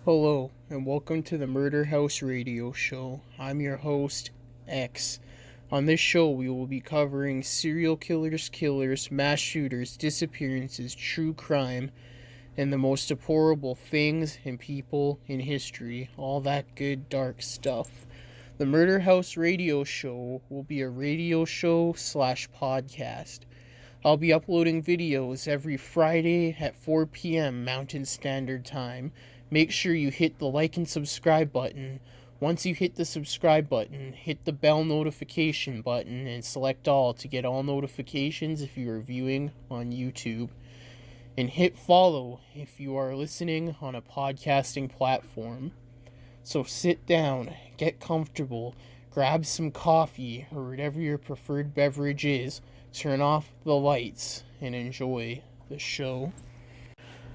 Hello, and welcome to the Murder House Radio Show. I'm your host, X. On this show, we will be covering serial killers, mass shooters, disappearances, true crime, and the most deplorable things and people in history. All that good, dark stuff. The Murder House Radio Show will be a radio show / podcast. I'll be uploading videos every Friday at 4 p.m. Mountain Standard Time. Make sure you hit the like and subscribe button. Once you hit the subscribe button, hit the bell notification button and select all to get all notifications if you are viewing on YouTube. And hit follow if you are listening on a podcasting platform. So sit down, get comfortable, grab some coffee or whatever your preferred beverage is, turn off the lights, and enjoy the show.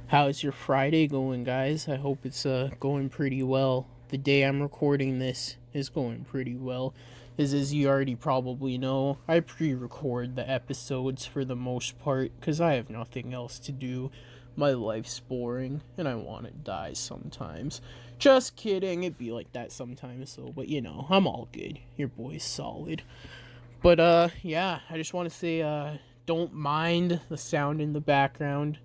How's your Friday going, guys? I hope it's going pretty well. The day I'm recording this is going pretty well. As you already probably know, I pre-record the episodes for the most part because I have nothing else to do. My life's boring and I want to die sometimes. Just kidding, it'd be like that sometimes, so, but you know, I'm all good. Your boy's solid. But yeah, I just want to say don't mind the sound in the background.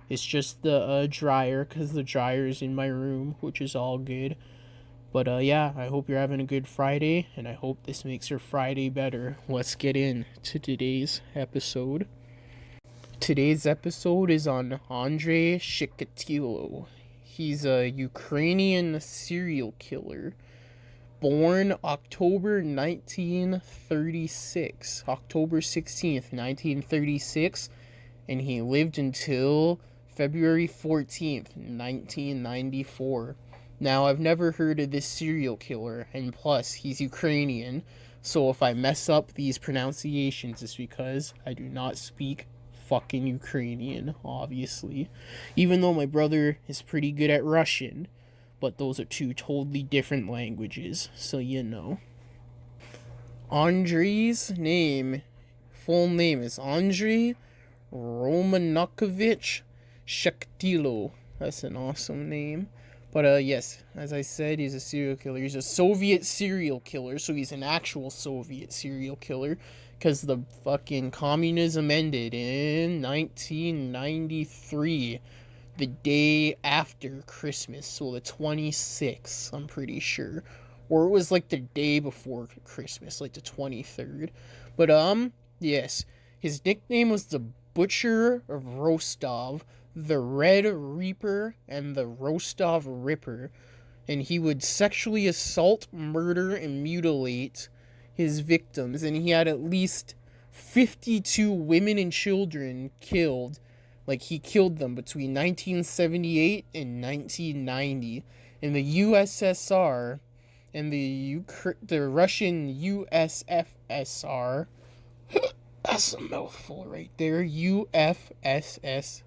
It's just the dryer, because the dryer is in my room, which is all good. But yeah, I hope you're having a good Friday, and I hope this makes your Friday better. Let's get into today's episode. Today's episode is on Andrei Chikatilo. He's a Ukrainian serial killer. Born October 1936, October 16th, 1936, and he lived until February 14th, 1994. Now, I've never heard of this serial killer, and plus, he's Ukrainian, so if I mess up these pronunciations, it's because I do not speak fucking Ukrainian, obviously. Even though my brother is pretty good at Russian, but those are two totally different languages, so you know. Andrei's full name is Andrei Romanovich Chikatilo. That's an awesome name. But yes, as I said, he's a serial killer. He's a Soviet serial killer, so he's an actual Soviet serial killer, because the fucking communism ended in 1993, the day after Christmas, so the 26th, I'm pretty sure. Or it was like the day before Christmas, like the 23rd. But yes, his nickname was the Butcher of Rostov, the Red Reaper, and the Rostov Ripper, and he would sexually assault, murder, and mutilate his victims, and he had at least 52 women and children killed. Like, he killed them between 1978 and 1990. In the USSR and the Russian USFSR, that's a mouthful right there, UFSR,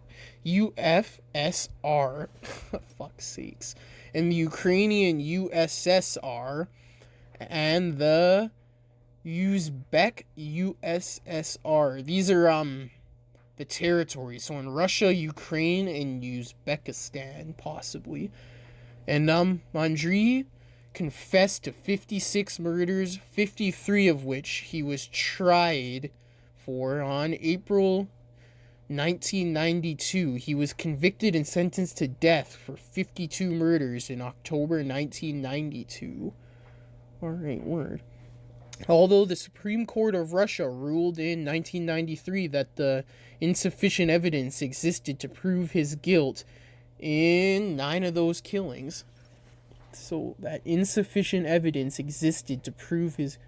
fuck's sakes, and the Ukrainian USSR, and the Uzbek USSR. These are, the territories. So in Russia, Ukraine, and Uzbekistan, possibly. And, Andrei confessed to 56 murders, 53 of which he was tried for. On April 1992, he was convicted and sentenced to death for 52 murders in October 1992. Alright, word. Although the Supreme Court of Russia ruled in 1993 that the insufficient evidence existed to prove his guilt in 9 of those killings. So that insufficient evidence existed to prove his...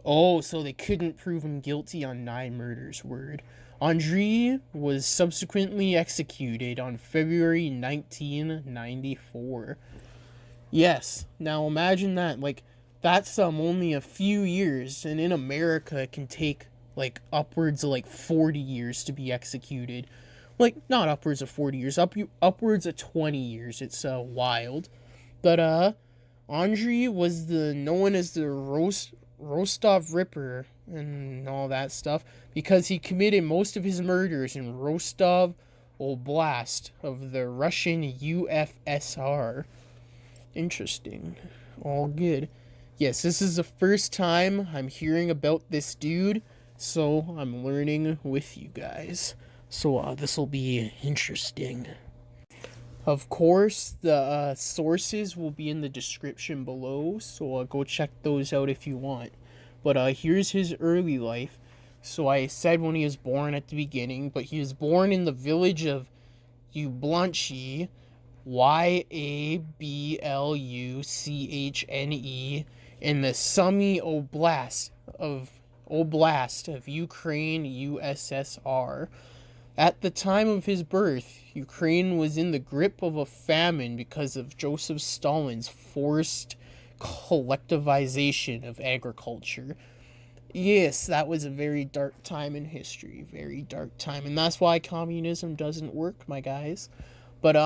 Oh, so they couldn't prove him guilty on 9 murders, word. Andrei was subsequently executed on February 1994. Yes, now imagine that, like, that's only a few years, and in America it can take like upwards of like 40 years to be executed. Like, not upwards of 40 years, upwards of 20 years. It's wild. But Andrei was known as the Rostov Ripper and all that stuff because he committed most of his murders in Rostov Oblast of the Russian UFSR. Interesting. All good. Yes, this is the first time I'm hearing about this dude, so I'm learning with you guys. So this will be interesting. Of course, the sources will be in the description below, so go check those out if you want. But here's his early life. So I said when he was born at the beginning, but he was born in the village of Yabluchne, Yabluchne, in the Sumy Oblast of Ukraine, USSR. At the time of his birth, Ukraine was in the grip of a famine because of Joseph Stalin's forced collectivization of agriculture. Yes, that was a very dark time in history. Very dark time. And that's why communism doesn't work, my guys. But,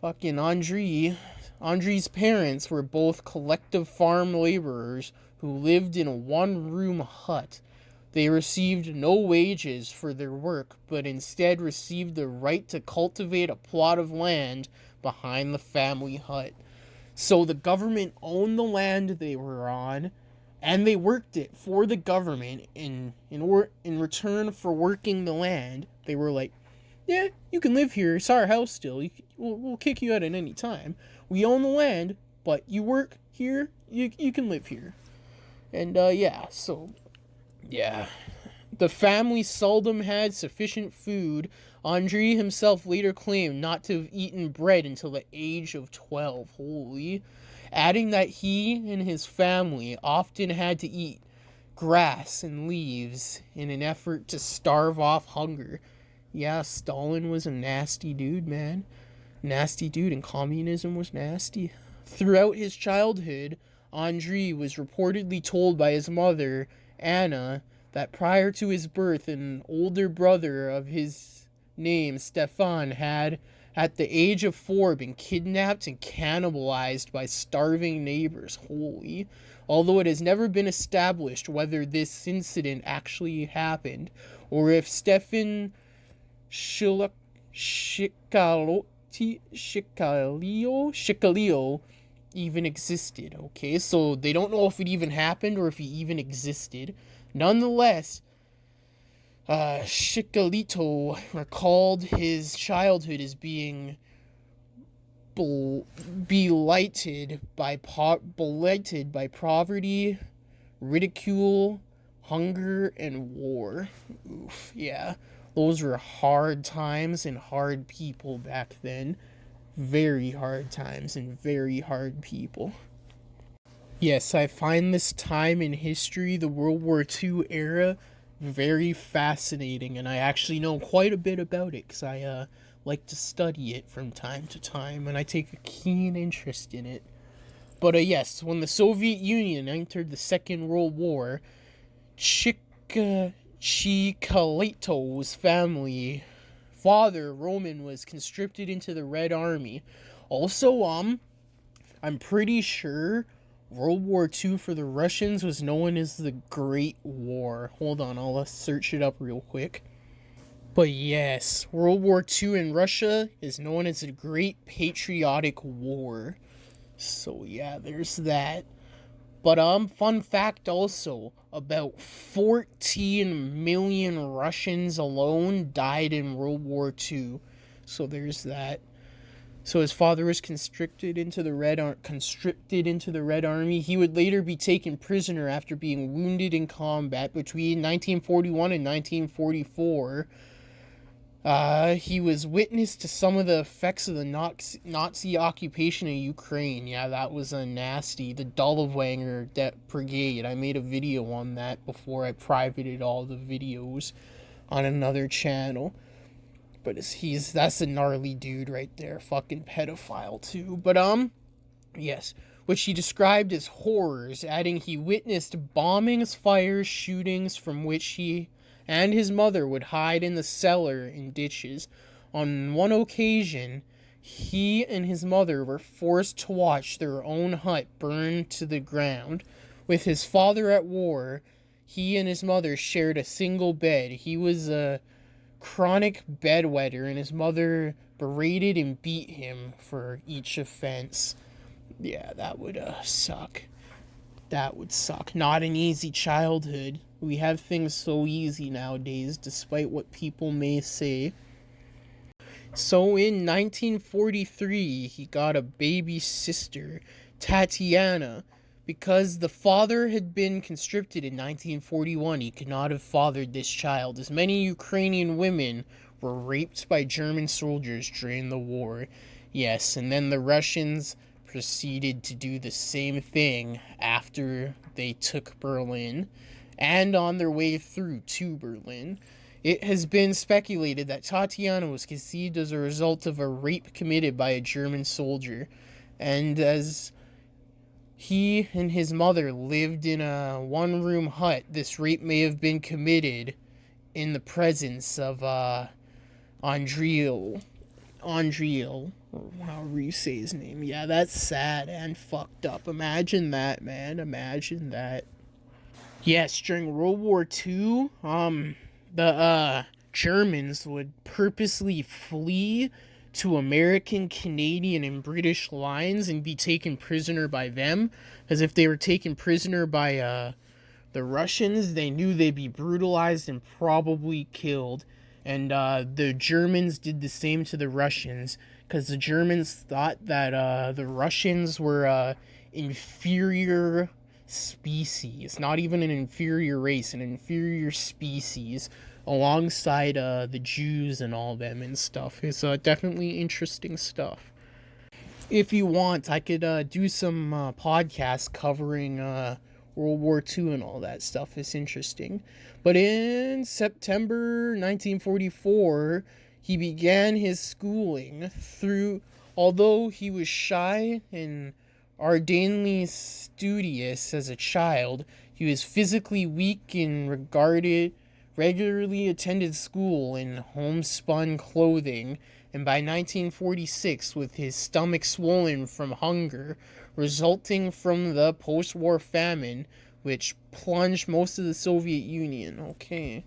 fucking Andrei's parents were both collective farm laborers who lived in a one-room hut. They received no wages for their work, but instead received the right to cultivate a plot of land behind the family hut. So the government owned the land they were on, and they worked it for the government. In return for working the land, they were like, yeah, you can live here. It's our house still. We'll kick you out at any time. We own the land, but you work here, you can live here. And, yeah, so... yeah. The family seldom had sufficient food. Andrei himself later claimed not to have eaten bread until the age of 12. Holy. Adding that he and his family often had to eat grass and leaves in an effort to starve off hunger. Yeah, Stalin was a nasty dude, man. Nasty dude, and communism was nasty. Throughout his childhood, Andrei was reportedly told by his mother, Anna, that prior to his birth, an older brother of his name, Stefan, had, at the age of 4, been kidnapped and cannibalized by starving neighbors. Holy. Although it has never been established whether this incident actually happened, or if Stefan Chikatilo even existed. Okay, so they don't know if it even happened or if he even existed. Nonetheless, Chikatilo recalled his childhood as being blighted by poverty, ridicule, hunger, and war. Oof, yeah. Those were hard times and hard people back then. Very hard times and very hard people. Yes, I find this time in history, the World War II era, very fascinating, and I actually know quite a bit about it because I like to study it from time to time, and I take a keen interest in it. But yes, when the Soviet Union entered the Second World War, Chikalito's family father, Roman, was conscripted into the Red Army. Also, I'm pretty sure World War II for the Russians was known as the Great War. Hold on, I'll search it up real quick. But yes, World War II in Russia is known as the Great Patriotic War. So yeah, there's that. But fun fact also, about 14 million Russians alone died in World War II. So there's that. So his father was conscripted into the Red Army. He would later be taken prisoner after being wounded in combat between 1941 and 1944. He was witness to some of the effects of the Nazi occupation of Ukraine. Yeah, that was a nasty. The Dollarwanger Brigade. I made a video on that before I privated all the videos on another channel. But that's a gnarly dude right there. Fucking pedophile too. But yes. Which he described as horrors, adding he witnessed bombings, fires, shootings from which he and his mother would hide in the cellar in ditches. On one occasion, he and his mother were forced to watch their own hut burn to the ground. With his father at war, he and his mother shared a single bed. He was a chronic bedwetter, and his mother berated and beat him for each offense. Yeah, that would suck. That would suck. Not an easy childhood. We have things so easy nowadays, despite what people may say. So in 1943, he got a baby sister, Tatiana. Because the father had been conscripted in 1941, he could not have fathered this child, as many Ukrainian women were raped by German soldiers during the war. Yes, and then the Russians proceeded to do the same thing after they took Berlin and on their way through to Berlin. It has been speculated that Tatiana was conceived as a result of a rape committed by a German soldier, and as he and his mother lived in a one-room hut, this rape may have been committed in the presence of Andrei, however you say his name. Yeah, that's sad and fucked up. Imagine that, man. Imagine that. Yes, during World War II, the Germans would purposely flee to American, Canadian, and British lines and be taken prisoner by them, as if they were taken prisoner by the Russians, they knew they'd be brutalized and probably killed. And the Germans did the same to the Russians, because the Germans thought that the Russians were inferior species, not even an inferior race, an inferior species, alongside the Jews and all them and stuff. It's definitely interesting stuff. If you want, I could do some podcasts covering World War II and all that stuff. It's interesting. But in September 1944, he began his schooling through, although he was shy and ardently studious as a child, he was physically weak and regularly attended school in homespun clothing, and by 1946, with his stomach swollen from hunger resulting from the post-war famine, which plunged most of the Soviet Union. Okay.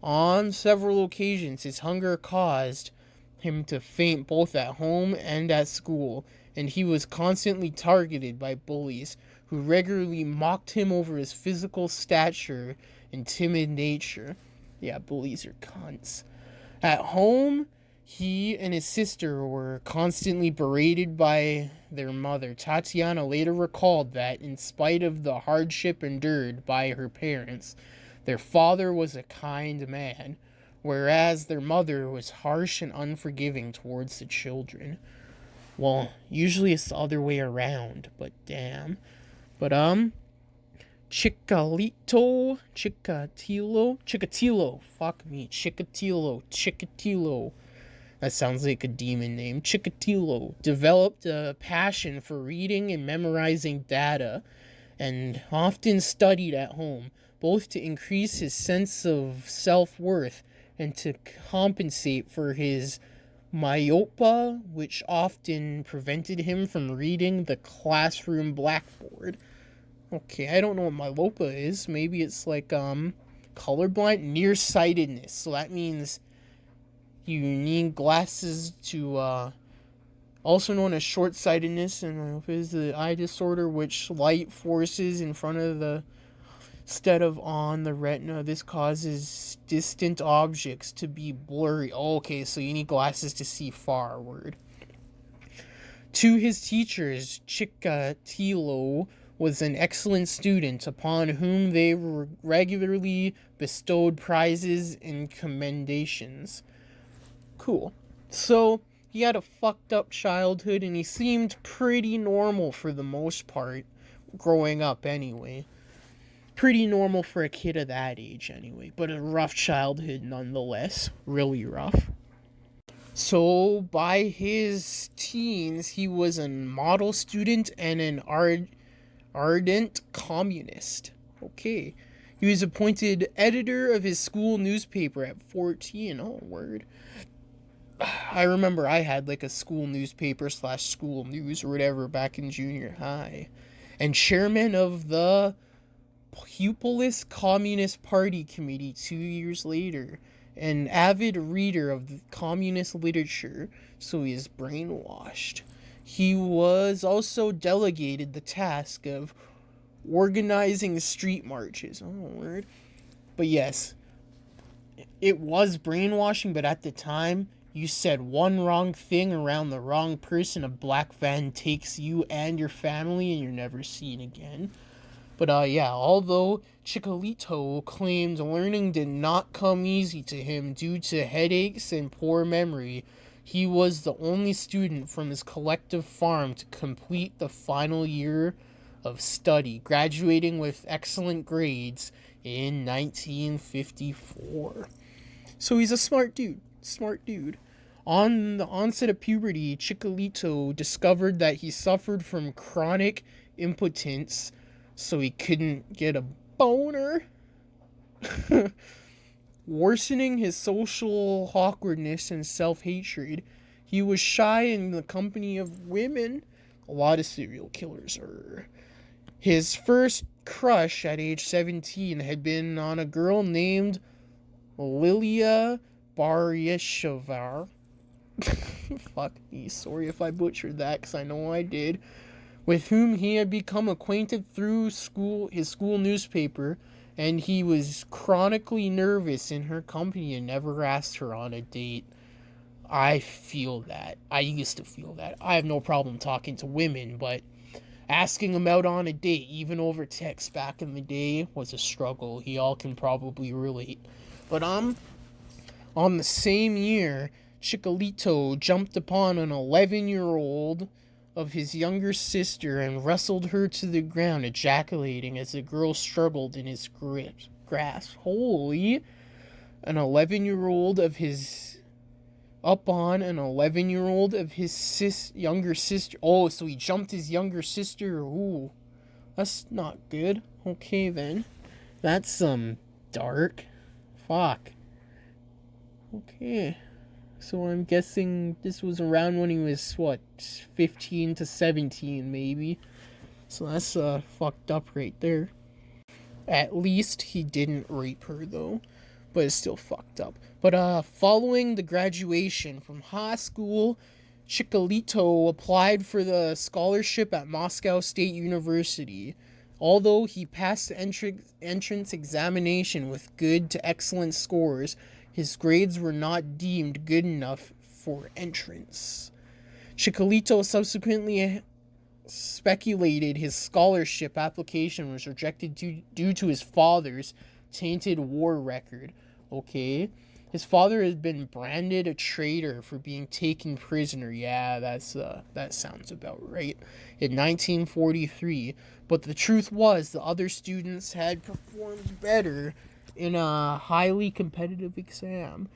On several occasions, his hunger caused him to faint both at home and at school, and he was constantly targeted by bullies who regularly mocked him over his physical stature and timid nature. Yeah, bullies are cunts. At home, he and his sister were constantly berated by their mother. Tatiana later recalled that, in spite of the hardship endured by her parents, their father was a kind man, whereas their mother was harsh and unforgiving towards the children. Well, usually it's the other way around, but damn. But, chikatilo, that sounds like a demon name. Chikatilo developed a passion for reading and memorizing data, and often studied at home, both to increase his sense of self-worth and to compensate for his myopia, which often prevented him from reading the classroom blackboard. Okay, I don't know what myopia is. Maybe it's like colorblind, nearsightedness. So that means you need glasses to also known as short-sightedness, and myopia is the eye disorder which light forces in front of the instead of on the retina. This causes distant objects to be blurry. Okay, so you need glasses to see forward. To his teachers, Chikatilo was an excellent student upon whom they regularly bestowed prizes and commendations. Cool. So, he had a fucked up childhood, and he seemed pretty normal for the most part, growing up anyway. Pretty normal for a kid of that age anyway, but a rough childhood nonetheless. Really rough. So, by his teens, he was a model student and an ardent communist. Okay. He was appointed editor of his school newspaper at 14. Oh, word. I remember I had like a school newspaper / school news or whatever back in junior high. And chairman of the pupilless Communist Party committee 2 years later, an avid reader of the communist literature, so he is brainwashed. He was also delegated the task of organizing street marches. Oh, word. But yes, it was brainwashing, but at the time, you said one wrong thing around the wrong person, a black van takes you and your family, and you're never seen again. But yeah, although Chikatilo claimed learning did not come easy to him due to headaches and poor memory, he was the only student from his collective farm to complete the final year of study, graduating with excellent grades in 1954. So he's a smart dude. On the onset of puberty, Chikatilo discovered that he suffered from chronic impotence, so he couldn't get a boner. Worsening his social awkwardness and self-hatred, he was shy in the company of women. A lot of serial killers are. His first crush at age 17 had been on a girl named Lilia Barysheva. Fuck me, sorry if I butchered that, because I know I did. With whom he had become acquainted through his school newspaper, and he was chronically nervous in her company and never asked her on a date. I feel that. I used to feel that. I have no problem talking to women, but asking them out on a date, even over text back in the day, was a struggle. Y'all can probably relate. But on the same year, Chikatilo jumped upon an 11-year-old of his younger sister and wrestled her to the ground, ejaculating as the girl struggled in his grasp. Holy! An 11-year-old of his... Up on an 11-year-old of his younger sister. Oh, so he jumped his younger sister. Ooh. That's not good. Okay, then. That's, dark. Fuck. Okay. So I'm guessing this was around when he was, 15 to 17, maybe. So that's, fucked up right there. At least he didn't rape her, though. But it's still fucked up. But, following the graduation from high school, Chikatilo applied for the scholarship at Moscow State University. Although he passed the entrance examination with good to excellent scores, his grades were not deemed good enough for entrance. Chikatilo subsequently speculated his scholarship application was rejected due to his father's tainted war record. Okay, his father has been branded a traitor for being taken prisoner. Yeah, that sounds about right. In 1943, but the truth was the other students had performed better in a highly competitive exam.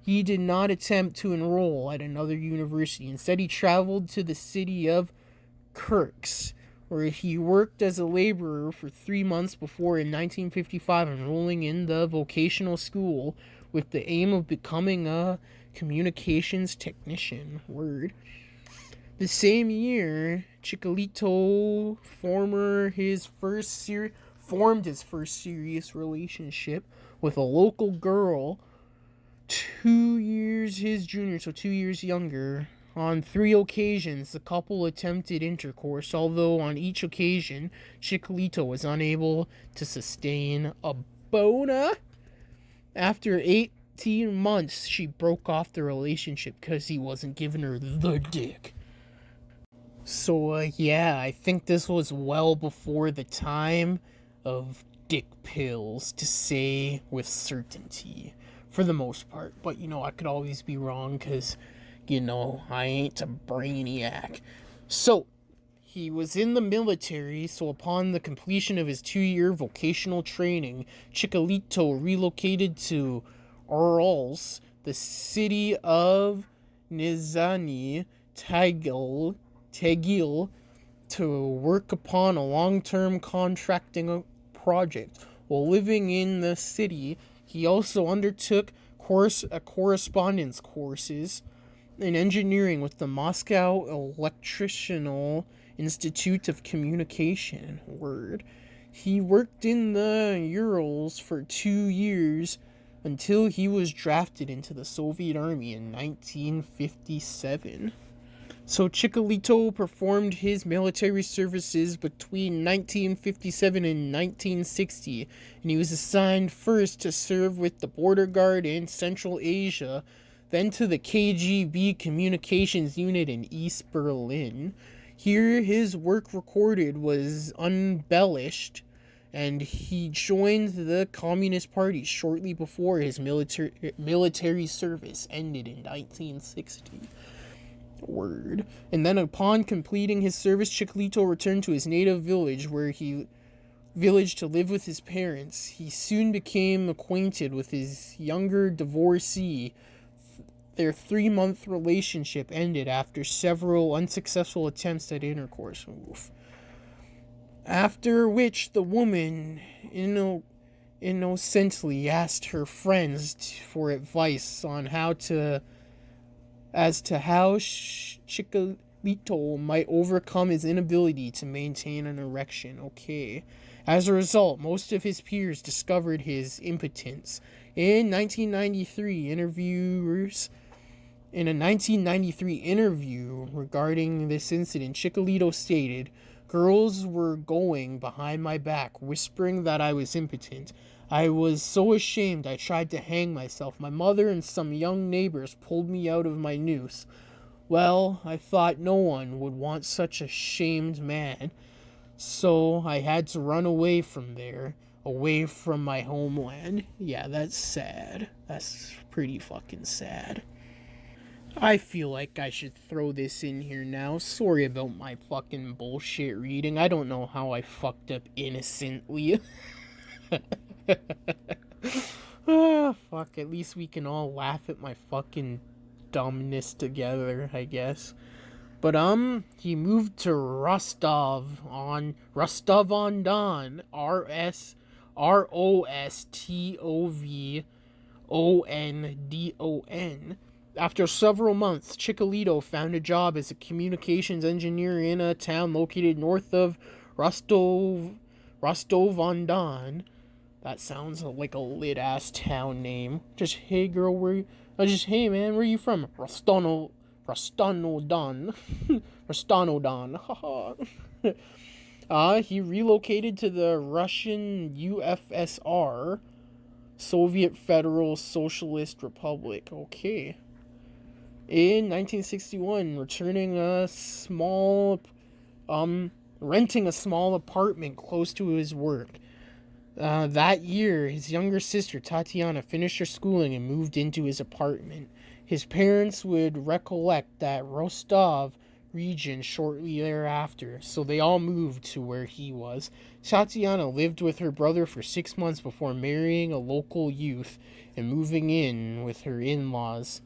He did not attempt to enroll at another university. Instead, he traveled to the city of Kirks, where he worked as a laborer for 3 months before, in 1955, enrolling in the vocational school with the aim of becoming a communications technician. Word. The same year, Chikatilo formed his first serious relationship with a local girl 2 years his junior, so 2 years younger. On 3 occasions, the couple attempted intercourse, although on each occasion, Chikatilo was unable to sustain a boner. After 18 months, she broke off the relationship because he wasn't giving her the dick. So, yeah, I think this was well before the time of dick pills, to say with certainty, for the most part. But, I could always be wrong, because, I ain't a brainiac. So, he was in the military, so upon the completion of his 2-year vocational training, Chikatilo relocated to Urals, the city of Nizhny Tagil, to work upon a long-term contracting project. While living in the city, he also undertook correspondence courses in engineering with the Moscow Electrical Institute of Communication. Word. He worked in the Urals for 2 years until he was drafted into the Soviet Army in 1957. So Chikatilo performed his military services between 1957 and 1960, and he was assigned first to serve with the Border Guard in Central Asia, then to the KGB Communications Unit in East Berlin. Here, his work recorded was unembellished, and he joined the Communist Party shortly before his military service ended in 1960. Word. And then upon completing his service, Chikatilo returned to his native village to live with his parents. He soon became acquainted with his younger divorcee. Their 3-month relationship ended after several unsuccessful attempts at intercourse. Oof. After which the woman innocently asked her friends for advice on how Chikatilo might overcome his inability to maintain an erection. Okay. As a result, most of his peers discovered his impotence. In a 1993 interview regarding this incident, Chikatilo stated, "Girls were going behind my back, whispering that I was impotent. I was so ashamed I tried to hang myself. My mother and some young neighbors pulled me out of my noose. Well, I thought no one would want such a shamed man. So I had to run away from there, away from my homeland." Yeah, that's sad. That's pretty fucking sad. I feel like I should throw this in here now. Sorry about my fucking bullshit reading. I don't know how I fucked up innocently. Fuck, at least we can all laugh at my fucking dumbness together, I guess. But he moved to Rostov-on-Don, Rostovondon. After several months, Chikatilo found a job as a communications engineer in a town located north of Rostov-on-Don. That sounds like a lit-ass town name. Just, hey girl, hey man, where you from? Rostano-Don. Rostano-Don. Haha. He relocated to the Russian UFSR, Soviet Federal Socialist Republic. Okay. In 1961, renting a small apartment close to his work. That year, his younger sister, Tatiana, finished her schooling and moved into his apartment. His parents would recollect that Rostov region shortly thereafter, so they all moved to where he was. Tatiana lived with her brother for 6 months before marrying a local youth and moving in with her in-laws.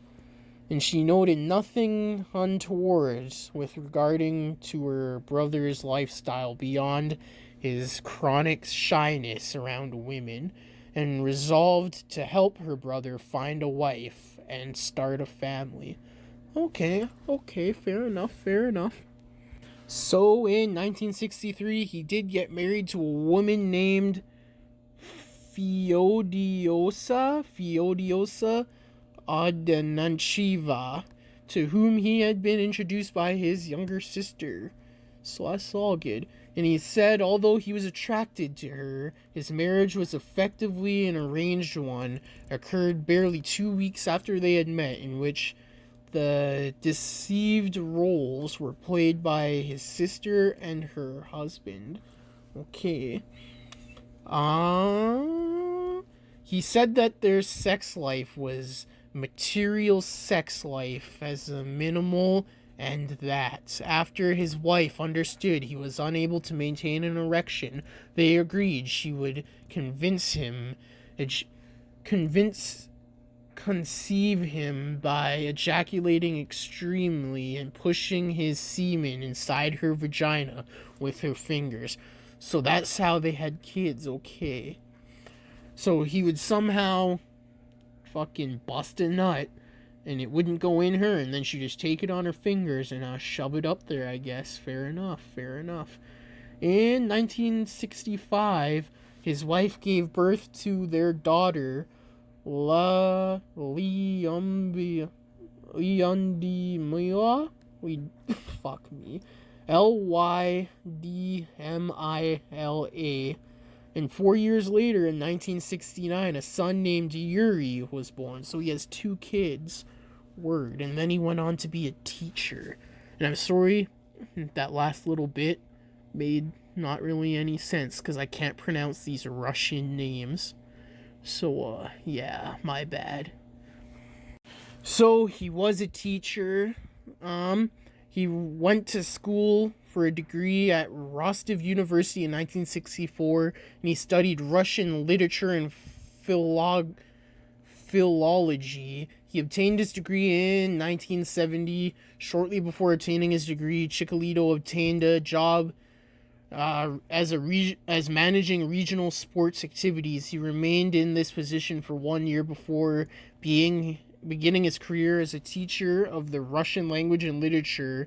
And she noted nothing untoward with regarding to her brother's lifestyle beyond his chronic shyness around women, and resolved to help her brother find a wife and start a family. Okay, fair enough. So in 1963, he did get married to a woman named Feodiosa Adananchiva, to whom he had been introduced by his younger sister. So that's all good. And he said, although he was attracted to her, his marriage was effectively an arranged one, occurred barely 2 weeks after they had met, in which the deceived roles were played by his sister and her husband. Okay. He said that their sex life was material sex life as a minimal, and that after his wife understood he was unable to maintain an erection, they agreed she would conceive him by ejaculating extremely and pushing his semen inside her vagina with her fingers. So that's how they had kids. Okay. So he would somehow fucking bust a nut and it wouldn't go in her, and then she'd just take it on her fingers and shove it up there, I guess. Fair enough. In 1965, his wife gave birth to their daughter, La Leondimila. Fuck me. Lydmila. And 4 years later, in 1969, a son named Yuri was born. So he has 2 kids. Word. And then he went on to be a teacher. And I'm sorry, that last little bit made not really any sense because I can't pronounce these Russian names. So, yeah, my bad. So, he was a teacher. He went to school for a degree at Rostov University in 1964, and he studied Russian literature and philology. He obtained his degree in 1970. Shortly before attaining his degree, Chikatilo obtained a job as managing regional sports activities. He remained in this position for 1 year before beginning his career as a teacher of the Russian language and literature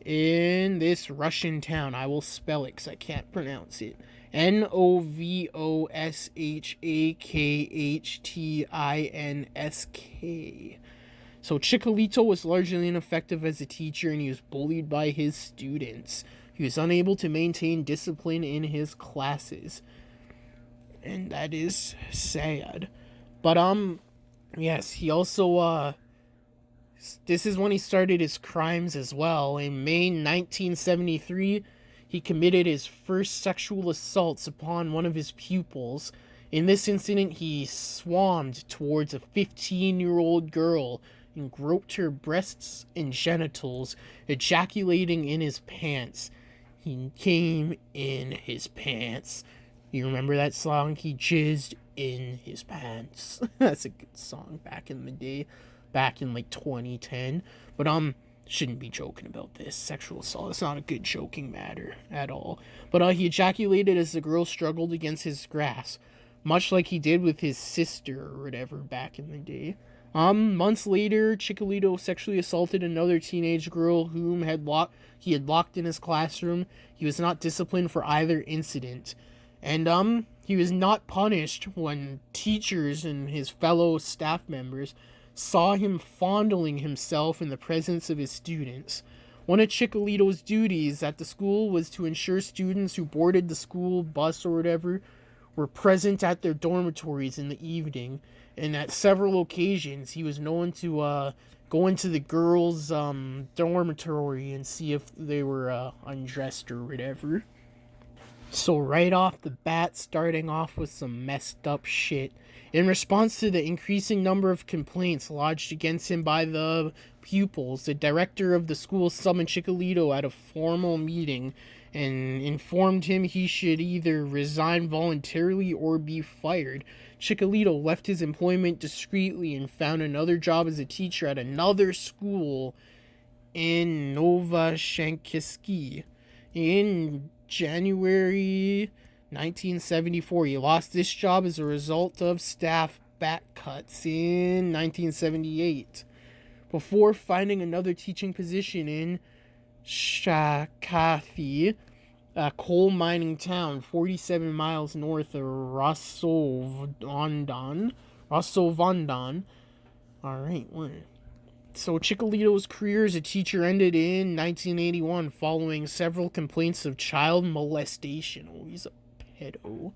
in this Russian town. I will spell it because I can't pronounce it. Novoshakhtinsk. So Chikatilo was largely ineffective as a teacher, and he was bullied by his students. He was unable to maintain discipline in his classes, and that is sad. But yes, he also this is when he started his crimes as well. In May 1973, he committed his first sexual assaults upon one of his pupils. In this incident, he swarmed towards a 15-year-old girl and groped her breasts and genitals, ejaculating in his pants. He came in his pants. You remember that song? He jizzed in his pants. That's a good song back in the day. Back in like 2010. But shouldn't be joking about this. Sexual assault. It's not a good joking matter at all. But he ejaculated as the girl struggled against his grasp, much like he did with his sister or whatever back in the day. Months later, Chikatilo sexually assaulted another teenage girl whom he had locked in his classroom. He was not disciplined for either incident. And he was not punished when teachers and his fellow staff members saw him fondling himself in the presence of his students. One of Chikatili's duties at the school was to ensure students who boarded the school bus or whatever were present at their dormitories in the evening. And at several occasions, he was known to go into the girls' dormitory and see if they were undressed or whatever. So right off the bat, starting off with some messed up shit. In response to the increasing number of complaints lodged against him by the pupils, the director of the school summoned Chikatilo at a formal meeting and informed him he should either resign voluntarily or be fired. Chikatilo left his employment discreetly and found another job as a teacher at another school in Novoshakhtinsk. In January 1974, he lost this job as a result of staff back cuts in 1978. Before finding another teaching position in Shakathi, a coal mining town 47 miles north of Rostov-on-Don. Alright, so Chikatili's career as a teacher ended in 1981 following several complaints of child molestation. Oh, he's a pedo.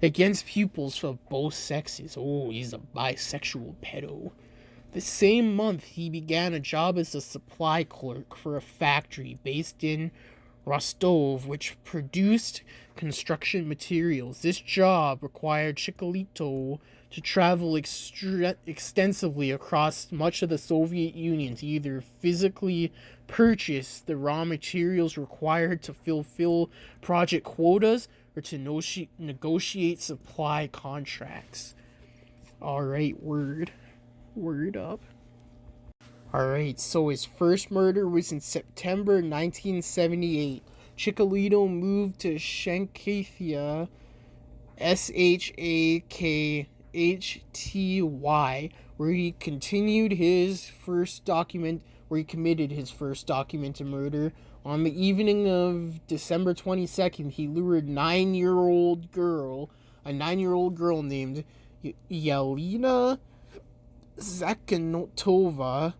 Against pupils of both sexes. Oh, he's a bisexual pedo. The same month, he began a job as a supply clerk for a factory based in Rostov, which produced construction materials. This job required Chikatilo to travel extensively across much of the Soviet Union to either physically purchase the raw materials required to fulfill project quotas or to negotiate supply contracts. Alright, word up. Alright, so his first murder was in September 1978. Chikatilo moved to Shankhithya, Shakhty, where he committed his first documented murder On the evening of December 22nd, he lured a 9-year-old girl named Yelena Zakhanotova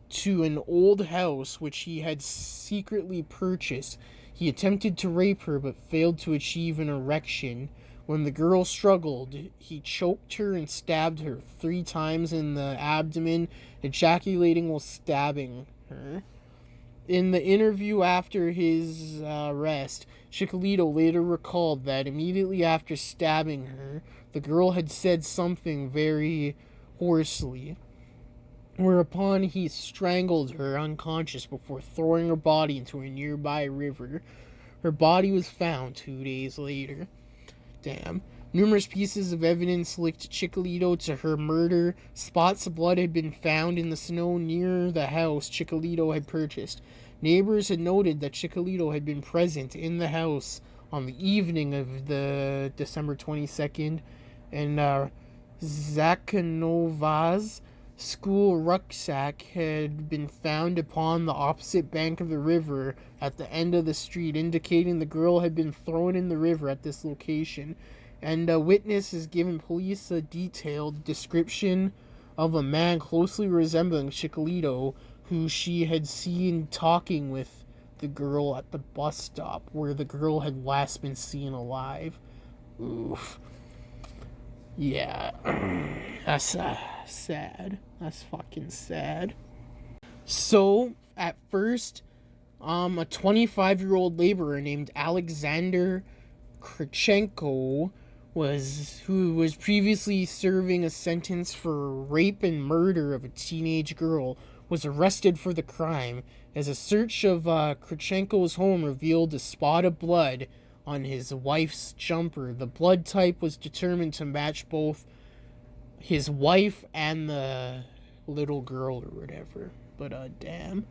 to an old house which he had secretly purchased. He attempted to rape her but failed to achieve an erection. When the girl struggled, he choked her and stabbed her 3 times in the abdomen, ejaculating while stabbing her. In the interview after his arrest, Chikatilo later recalled that immediately after stabbing her, the girl had said something very hoarsely, whereupon he strangled her unconscious before throwing her body into a nearby river. Her body was found 2 days later. Damn. Numerous pieces of evidence linked Chikatilo to her murder. Spots of blood had been found in the snow near the house Chikatilo had purchased. Neighbors had noted that Chikatilo had been present in the house on the evening of the December 22nd, and Zakhanova's school rucksack had been found upon the opposite bank of the river at the end of the street, indicating the girl had been thrown in the river at this location. And a witness has given police a detailed description of a man closely resembling Chikatilo, who she had seen talking with the girl at the bus stop where the girl had last been seen alive. Oof. Yeah. That's sad. That's fucking sad. So, at first, a 25-year-old laborer named Alexander Krichenko who was previously serving a sentence for rape and murder of a teenage girl, was arrested for the crime, as a search of Krichenko's home revealed a spot of blood on his wife's jumper. The blood type was determined to match both his wife and the little girl or whatever. But damn.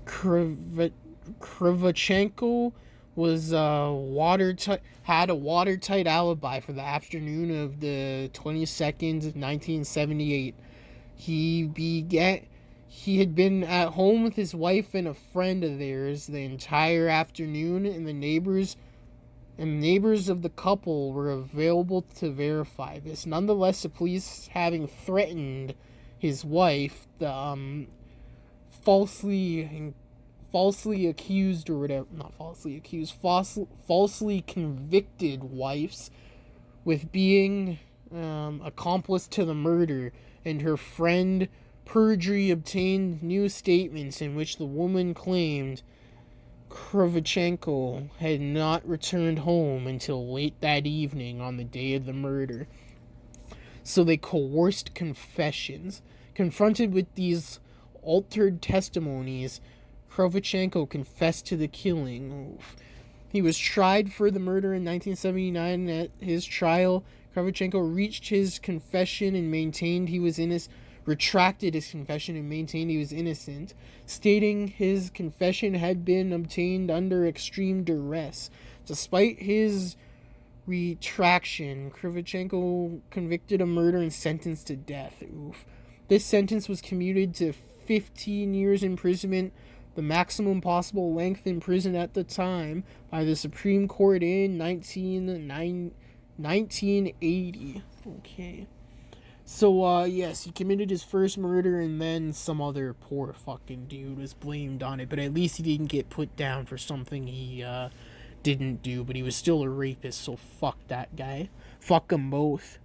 Krivchenko was had a watertight alibi for the afternoon of the 22nd, 1978. He had been at home with his wife and a friend of theirs the entire afternoon, and the neighbors of the couple were available to verify this. Nonetheless, the police, having threatened his wife, the falsely convicted wives, with being accomplice to the murder, and her friend perjury, obtained new statements in which the woman claimed Krivchenko had not returned home until late that evening on the day of the murder. So they coerced confessions. Confronted with these altered testimonies, Krivchenko confessed to the killing. He was tried for the murder in 1979. At his trial, Krivchenko retracted his confession and maintained he was innocent, stating his confession had been obtained under extreme duress. Despite his retraction, Krivchenko convicted of murder and sentenced to death. This sentence was commuted to 15 years imprisonment, the maximum possible length in prison at the time, by the Supreme Court in 1980. Okay. So, yes, he committed his first murder, and then some other poor fucking dude was blamed on it, but at least he didn't get put down for something he, didn't do, but he was still a rapist, so fuck that guy. Fuck them both.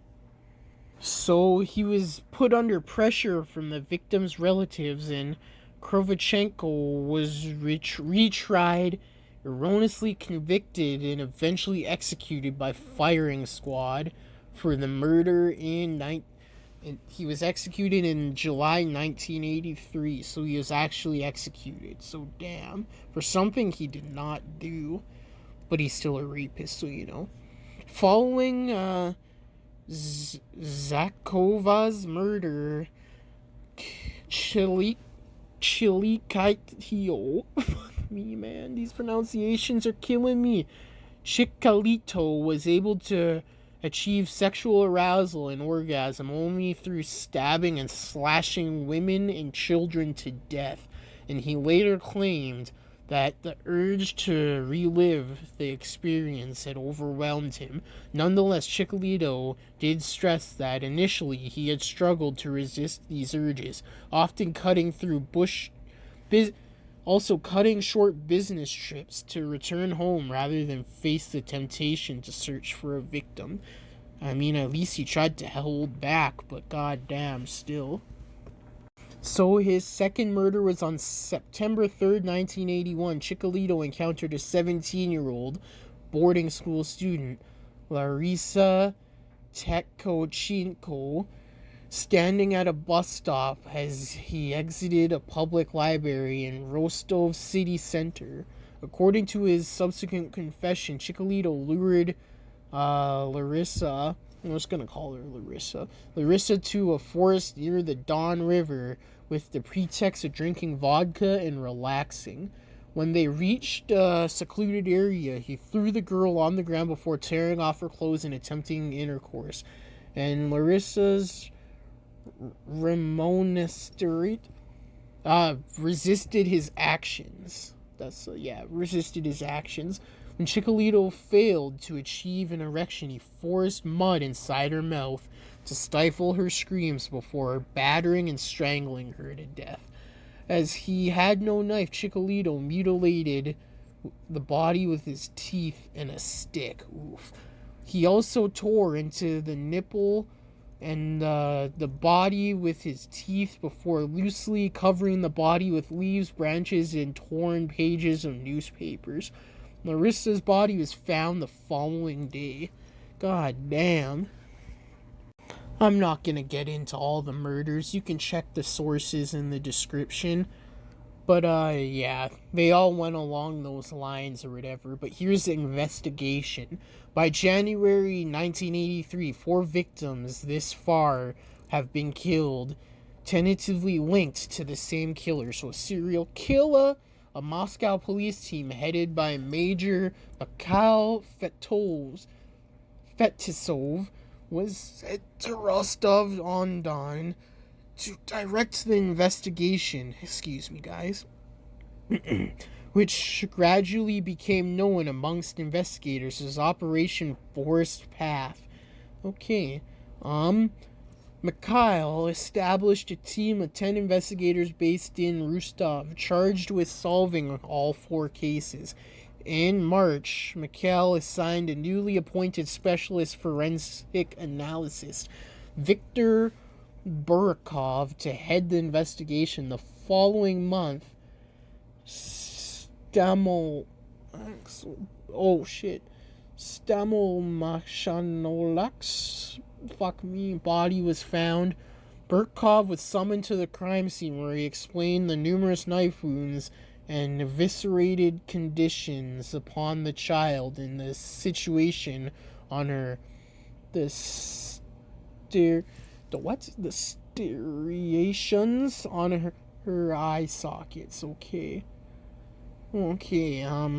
So, he was put under pressure from the victim's relatives, and Krivchenko was retried, erroneously convicted, and eventually executed by firing squad for the murder he was executed in July 1983, so he was actually executed. So damn, for something he did not do, but he's still a rapist, so you know. Following Zakova's murder, Chikatilo, fuck me, man, these pronunciations are killing me. Chikatilo was able to achieve sexual arousal and orgasm only through stabbing and slashing women and children to death, and he later claimed that the urge to relive the experience had overwhelmed him. Nonetheless, Chikatilo did stress that initially he had struggled to resist these urges, often cutting through also cutting short business trips to return home rather than face the temptation to search for a victim. I mean, at least he tried to hold back, but goddamn, still. So his second murder was on September 3rd, 1981. Chikatilo encountered a 17-year-old boarding school student, Larissa Tekochenko, standing at a bus stop as he exited a public library in Rostov city center. According to his subsequent confession, Chikatilo lured Larissa, I'm just going to call her Larissa to a forest near the Don River with the pretext of drinking vodka and relaxing. When they reached a secluded area, he threw the girl on the ground before tearing off her clothes and attempting intercourse. And Larissa's remonstrate resisted his actions. Resisted his actions. When Chikatilo failed to achieve an erection, he forced mud inside her mouth to stifle her screams before battering and strangling her to death. As he had no knife, Chikatilo mutilated the body with his teeth and a stick. Oof. He also tore into the nipple and the body with his teeth before loosely covering the body with leaves, branches, and torn pages of newspapers. Larissa's body was found the following day. God damn. I'm not going to get into all the murders. You can check the sources in the description. But, they all went along those lines or whatever. But here's the investigation. By January 1983, 4 victims this far have been killed, tentatively linked to the same killer. So a serial killer. A Moscow police team headed by Major Mikhail Fetisov was sent to Rostov-on-Don to direct the investigation. Excuse me, guys. Which gradually became known amongst investigators as Operation Forest Path. Okay. Mikhail established a team of 10 investigators based in Rostov, charged with solving all 4 cases. In March, Mikhail assigned a newly appointed specialist forensic analysis, Viktor Burakov, to head the investigation. The following month, Stamolmashanolak's body was found. Burkov was summoned to the crime scene where he explained the numerous knife wounds and eviscerated conditions upon the child and the situation on her. The striations on her eye sockets. Okay,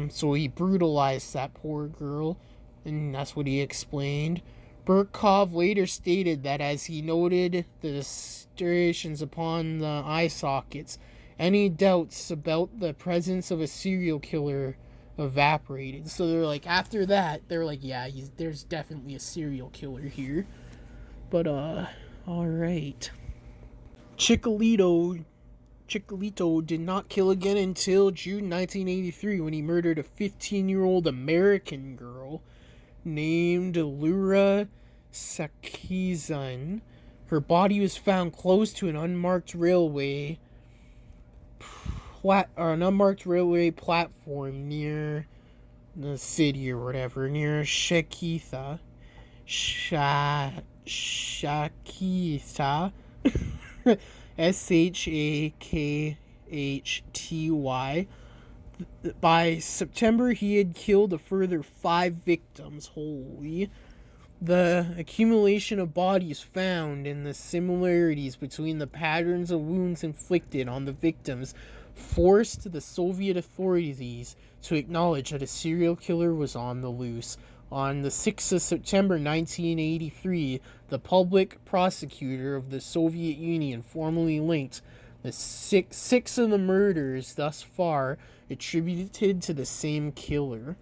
so he brutalized that poor girl, and that's what he explained. Burkov later stated that as he noted the striations upon the eye sockets, any doubts about the presence of a serial killer evaporated. So they're like, after that, they're like, yeah, there's definitely a serial killer here. But, alright. Chikatilo did not kill again until June 1983 when he murdered a 15-year-old American girl named Laura Sakizan. Her body was found close to an unmarked railway platform near the city or whatever, near Shakitha. Shakhty. By September, he had killed a further 5 victims. Holy. The accumulation of bodies found and the similarities between the patterns of wounds inflicted on the victims forced the Soviet authorities to acknowledge that a serial killer was on the loose. On the 6th of September 1983, the public prosecutor of the Soviet Union formally linked The six of the murders thus far attributed to the same killer.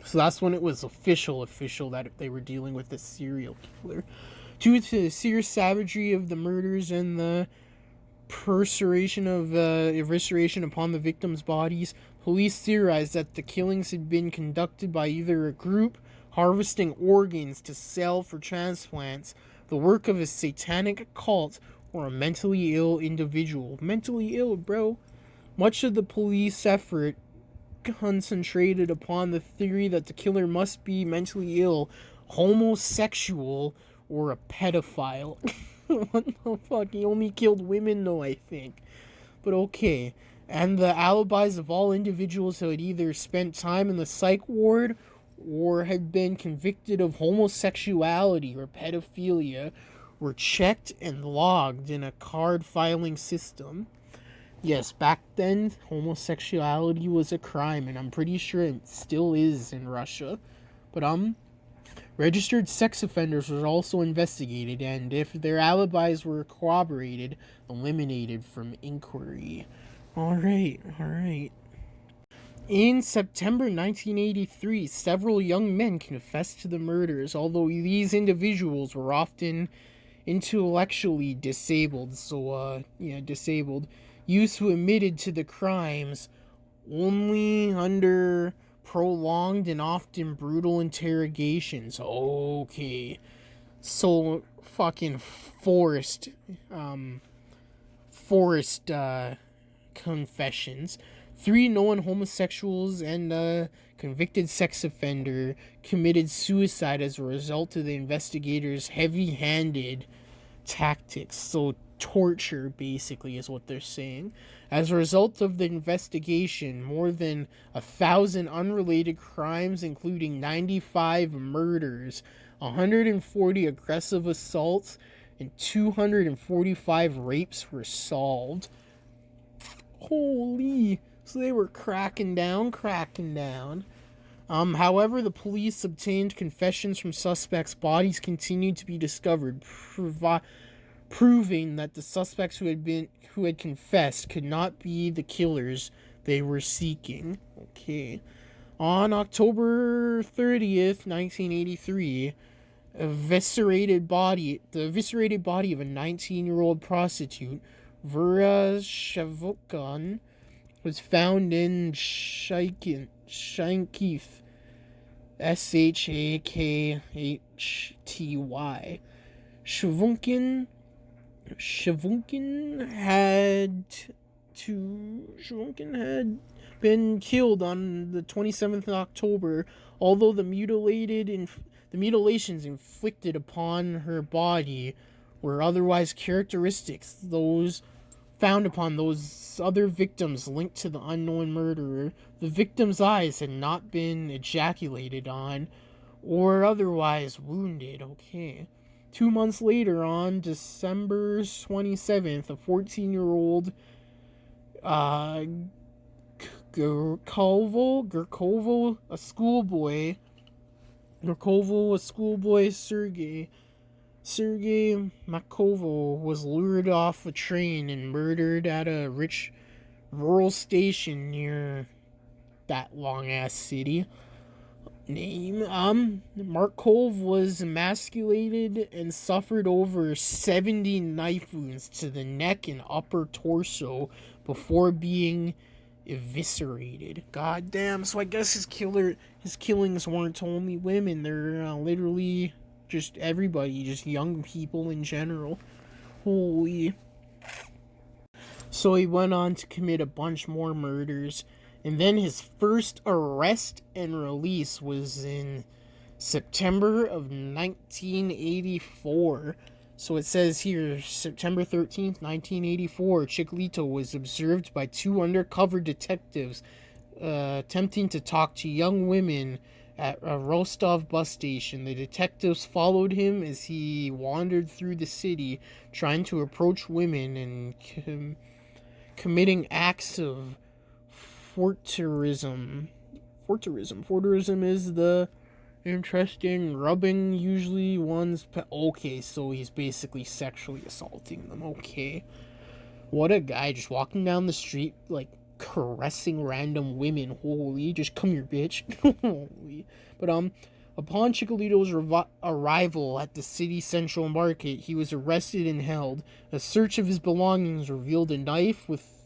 So that's when it was official that they were dealing with a serial killer. Due to the serious savagery of the murders and the evisceration upon the victims' bodies, police theorized that the killings had been conducted by either a group harvesting organs to sell for transplants, the work of a satanic cult, or a mentally ill individual. Mentally ill, bro. Much of the police effort concentrated upon the theory that the killer must be mentally ill, homosexual, or a pedophile. What the fuck? He only killed women, though, I think. But okay. And the alibis of all individuals who had either spent time in the psych ward or had been convicted of homosexuality or pedophilia were checked and logged in a card filing system. Yes, back then, homosexuality was a crime, and I'm pretty sure it still is in Russia. But, registered sex offenders were also investigated, and if their alibis were corroborated, eliminated from inquiry. Alright. In September 1983, several young men confessed to the murders, although these individuals were often intellectually disabled. Disabled. Youths who admitted to the crimes only under prolonged and often brutal interrogations. Okay. So, fucking forced confessions. 3 known homosexuals and a convicted sex offender committed suicide as a result of the investigators' heavy-handed tactics. So, torture, basically, is what they're saying. As a result of the investigation, more than 1,000 unrelated crimes, including 95 murders, 140 aggressive assaults, and 245 rapes were solved. Holy... So they were cracking down. However, the police obtained confessions from suspects. Bodies continued to be discovered, proving that the suspects who had confessed could not be the killers they were seeking. Okay. On October 30th, 1983, the eviscerated body of a 19-year-old prostitute, Vera Shavukon, was found in Shankiv, Shakhty. Shavunkin had been killed on the 27th of October, although the mutilations inflicted upon her body were otherwise characteristics those found upon those other victims linked to the unknown murderer. The victim's eyes had not been ejaculated on or otherwise wounded. Okay. 2 months later, on December 27th, a 14-year-old Gurkovo, a schoolboy, Sergei Makovo, was lured off a train and murdered at a rich rural station near that long-ass city name. Markov was emasculated and suffered over 70 knife wounds to the neck and upper torso before being eviscerated. God damn. So I guess his killings weren't only women. They're literally just everybody, just young people in general. Holy. So he went on to commit a bunch more murders, and then his first arrest and release was in September of 1984. So it says here, September 13th, 1984, Chikatilo was observed by 2 undercover detectives attempting to talk to young women at a Rostov bus station. The detectives followed him as he wandered through the city, trying to approach women and committing acts of forterism. Forterism is the interest in rubbing usually one's okay, so he's basically sexually assaulting them. Okay. What a guy, just walking down the street, like, caressing random women. Holy, just come here, bitch. Holy. But, upon Chikatito's arrival at the city central market, he was arrested and held. A search of his belongings revealed a knife with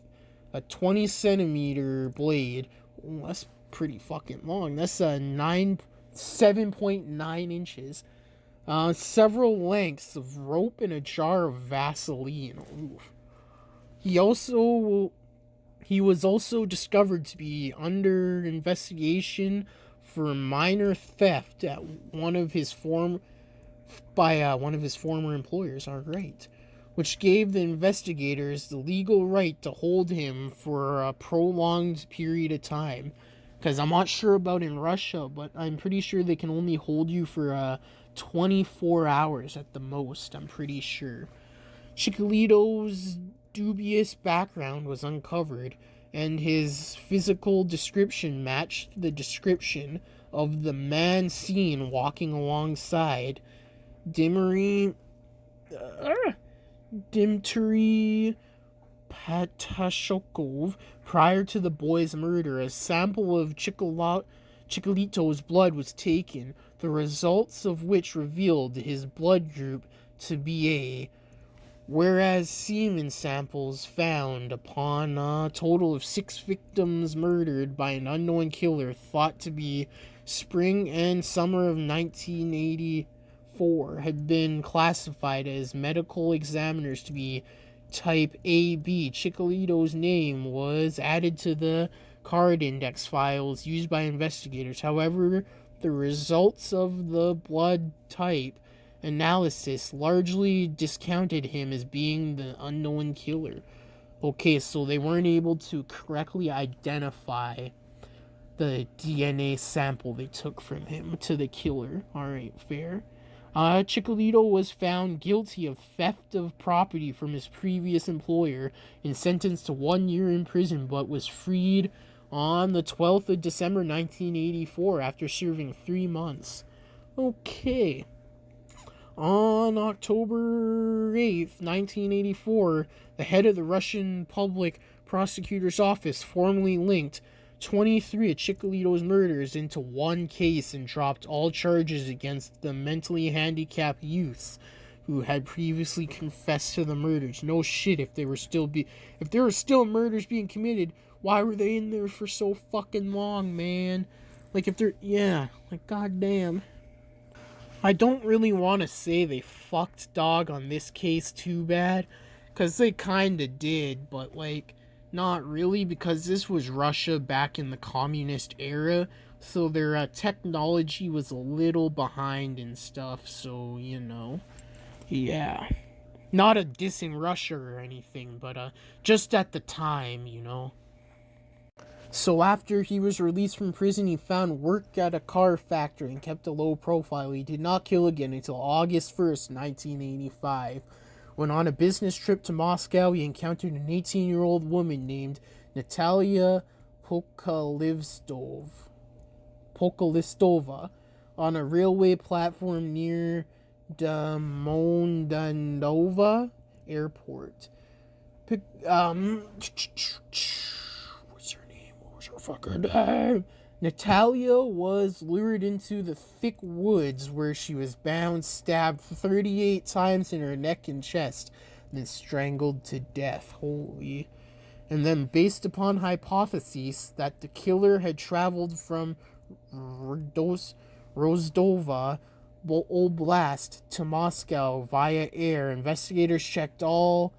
a 20 centimeter blade. Oh, that's pretty fucking long. That's 7.9 inches. Several lengths of rope and a jar of Vaseline. Oof. He was also discovered to be under investigation for minor theft at one of his former employers. All right, which gave the investigators the legal right to hold him for a prolonged period of time. Because I'm not sure about in Russia, but I'm pretty sure they can only hold you for 24 hours at the most. I'm pretty sure. Chikatito's dubious background was uncovered, and his physical description matched the description of the man seen walking alongside Dmitry Patashokov prior to the boy's murder. A sample of Chikatito's blood was taken, the results of which revealed his blood group to be A, whereas semen samples found upon a total of 6 victims murdered by an unknown killer thought to be spring and summer of 1984 had been classified as medical examiners to be type AB. Chikatito's name was added to the card index files used by investigators. However, the results of the blood type analysis largely discounted him as being the unknown killer. Okay, so they weren't able to correctly identify the DNA sample they took from him to the killer. Alright, fair. Chikatilo was found guilty of theft of property from his previous employer and sentenced to 1 year in prison, but was freed on the 12th of December 1984 after serving 3 months. Okay. On October 8th, 1984, the head of the Russian Public Prosecutor's Office formally linked 23 of Chikatito's murders into one case and dropped all charges against the mentally handicapped youths who had previously confessed to the murders. No shit, if there were still murders being committed, why were they in there for so fucking long, man? Like, goddamn. I don't really want to say they fucked dog on this case too bad, because they kinda did, but, like, not really, because this was Russia back in the communist era, so their technology was a little behind and stuff, so, yeah. Not a diss in Russia or anything, but just at the time, So after he was released from prison, he found work at a car factory and kept a low profile. He did not kill again until August 1st, 1985. When on a business trip to Moscow, he encountered an 18-year-old woman named Natalia Pokolistova on a railway platform near Domodedovo Airport. Natalia was lured into the thick woods where she was bound, stabbed 38 times in her neck and chest, and then strangled to death. Holy. And then, based upon hypotheses that the killer had traveled from Rostova Oblast to Moscow via air, investigators checked all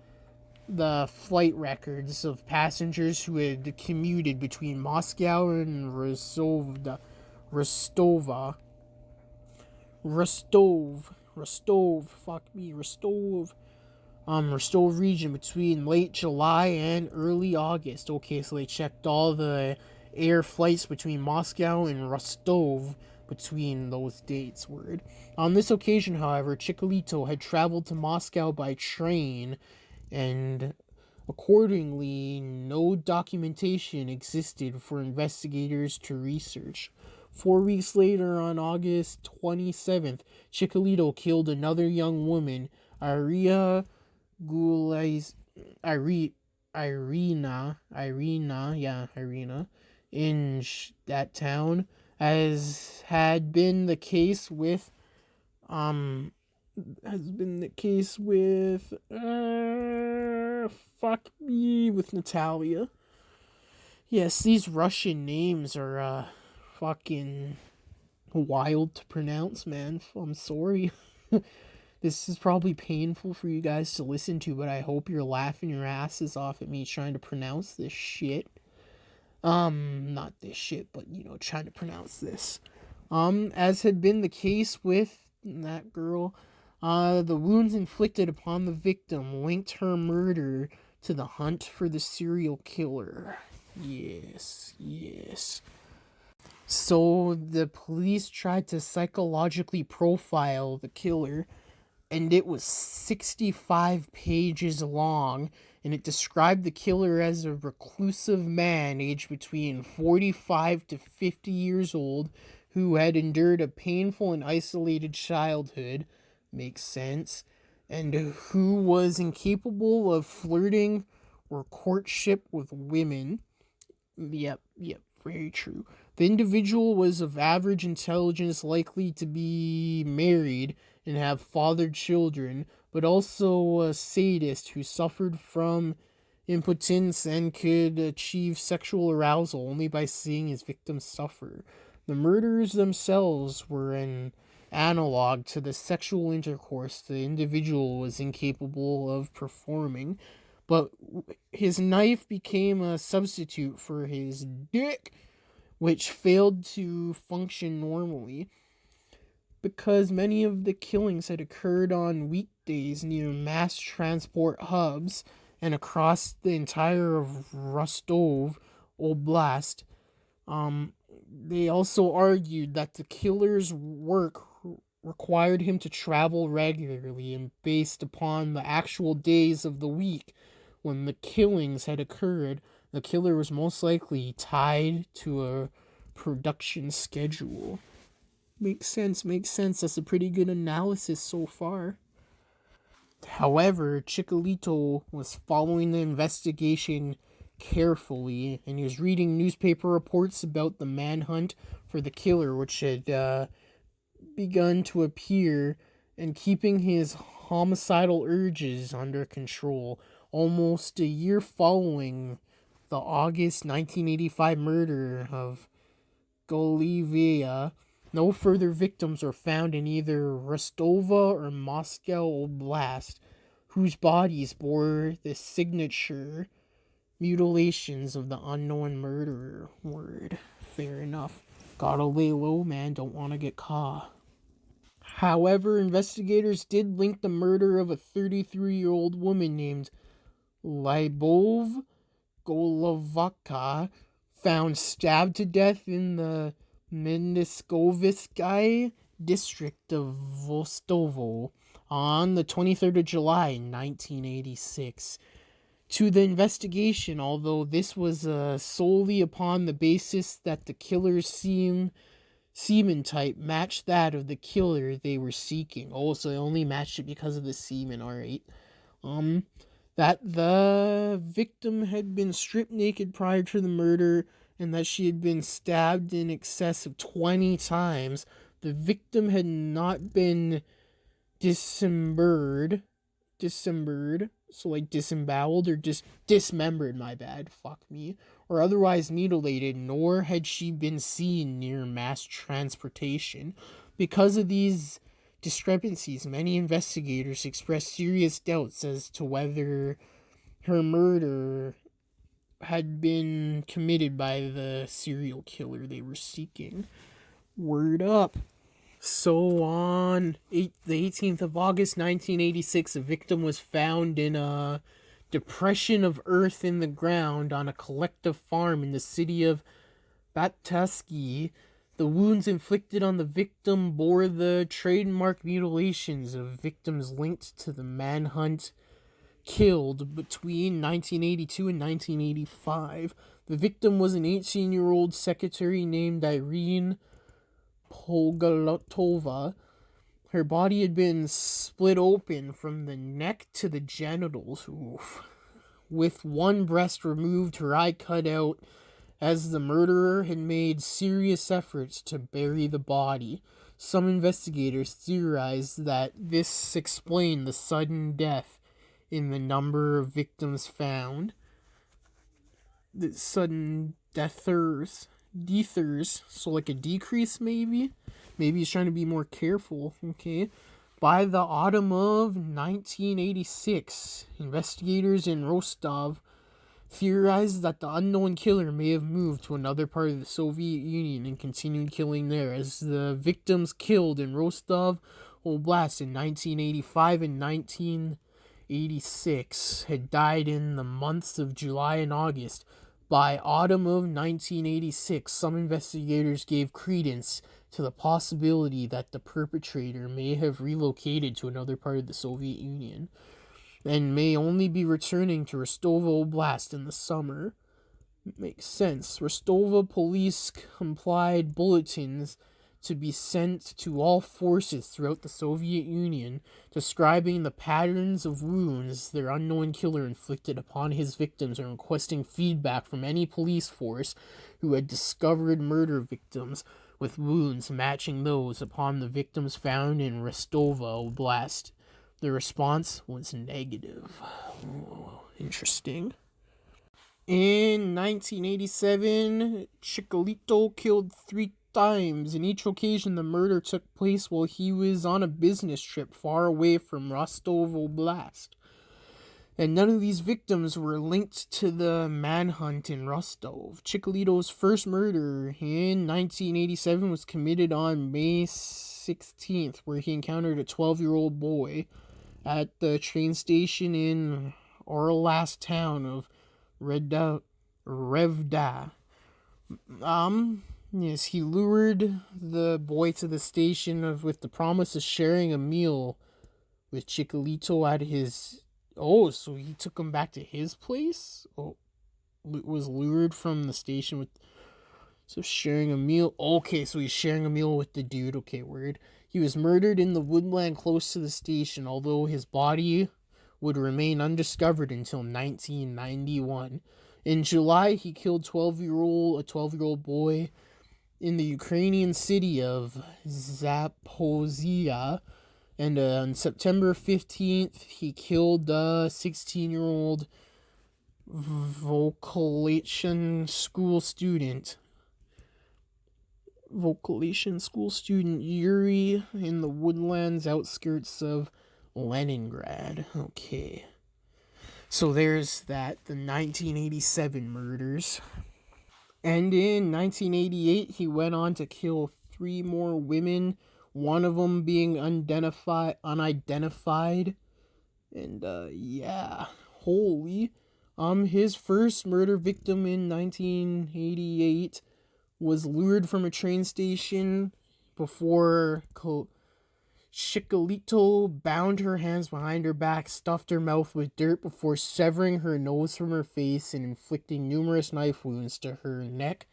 the flight records of passengers who had commuted between Moscow and Rostov region between late July and early August. Okay, so they checked all the air flights between Moscow and Rostov between those dates. On this occasion, however, Chikatilo had traveled to Moscow by train, and accordingly, no documentation existed for investigators to research. 4 weeks later, on August 27th, Chikatilo killed another young woman, Aria Irina, in that town, as had been the case with um fuck me, with Natalia. Yes, these Russian names are fucking wild to pronounce, man. I'm sorry. This is probably painful for you guys to listen to, but I hope you're laughing your asses off at me trying to pronounce this shit. Not this shit, but trying to pronounce this. As had been the case with that girl, the wounds inflicted upon the victim linked her murder to the hunt for the serial killer. Yes, yes. So the police tried to psychologically profile the killer, and it was 65 pages long, and it described the killer as a reclusive man aged between 45 to 50 years old who had endured a painful and isolated childhood. Makes sense. And who was incapable of flirting or courtship with women. Yep, very true. The individual was of average intelligence, likely to be married and have fathered children, but also a sadist who suffered from impotence and could achieve sexual arousal only by seeing his victims suffer. The murders themselves were an analog to the sexual intercourse the individual was incapable of performing, but his knife became a substitute for his dick, which failed to function normally because many of the killings had occurred on weekdays near mass transport hubs and across the entire of Rostov Oblast. They also argued that the killer's work required him to travel regularly and based upon the actual days of the week when the killings had occurred, the killer was most likely tied to a production schedule. Makes sense. That's a pretty good analysis so far. However, Chikatilo was following the investigation carefully, and he was reading newspaper reports about the manhunt for the killer, which had begun to appear, and keeping his homicidal urges under control. Almost a year following the August 1985 murder of Golivia, no further victims were found in either Rostova or Moscow Oblast, whose bodies bore the signature mutilations of the unknown murderer. Word. Fair enough. Gotta lay low, man. Don't want to get caught. However, investigators did link the murder of a 33-year-old woman named Lybov Golovaka, found stabbed to death in the Mendiskovsky district of Vostovo on the 23rd of July, 1986. To the investigation, although this was solely upon the basis that the killer's semen type matched that of the killer they were seeking. Oh, so they only matched it because of the semen, alright. That the victim had been stripped naked prior to the murder and that she had been stabbed in excess of 20 times. The victim had not been dismembered, so like disemboweled or just dismembered, my bad, fuck me, or otherwise mutilated, nor had she been seen near mass transportation. Because of these discrepancies, many investigators expressed serious doubts as to whether her murder had been committed by the serial killer they were seeking. Word up. So on the 18th of August 1986, a victim was found in a depression of earth in the ground on a collective farm in the city of Batatsky. The wounds inflicted on the victim bore the trademark mutilations of victims linked to the manhunt killed between 1982 and 1985. The victim was an 18-year-old secretary named Irene Polgotova. Her body had been split open from the neck to the genitals. Oof. with one breast removed, her eye cut out, as the murderer had made serious efforts to bury the body. Some investigators theorized that this explained the sudden death in the number of victims found. The sudden deathers, so like a decrease maybe? Maybe he's trying to be more careful, okay? By the autumn of 1986, investigators in Rostov theorized that the unknown killer may have moved to another part of the Soviet Union and continued killing there, as the victims killed in Rostov Oblast in 1985 and 1986 had died in the months of July and August. By autumn of 1986, some investigators gave credence to the possibility that the perpetrator may have relocated to another part of the Soviet Union and may only be returning to Rostov Oblast in the summer. It makes sense. Rostov police complied bulletins to be sent to all forces throughout the Soviet Union, describing the patterns of wounds their unknown killer inflicted upon his victims and requesting feedback from any police force who had discovered murder victims with wounds matching those upon the victims found in Rostov Oblast. The response was negative. Oh, interesting. In 1987, Chikatilo killed 3 times. In each occasion, the murder took place while he was on a business trip far away from Rostov Oblast. And none of these victims were linked to the manhunt in Rostov. Chikatili's first murder in 1987 was committed on May 16th, where he encountered a 12-year-old boy at the train station in Orlast town of Revda. Yes, he lured the boy to the station with the promise of sharing a meal with Chikatilo at his... Oh, so he took him back to his place? Oh, was lured from the station with... So sharing a meal... Okay, so he's sharing a meal with the dude. Okay, word. He was murdered in the woodland close to the station, although his body would remain undiscovered until 1991. In July, he killed a 12-year-old boy in the Ukrainian city of Zaporizhia, and on September 15th, he killed a 16-year-old vocation school student Yuri in the woodlands outskirts of Leningrad. Okay. So there's that, the 1987 murders. And in 1988, he went on to kill 3 more women, one of them being unidentified. And, yeah, holy. His first murder victim in 1988 was lured from a train station before Chikatilo bound her hands behind her back, stuffed her mouth with dirt before severing her nose from her face and inflicting numerous knife wounds to her neck.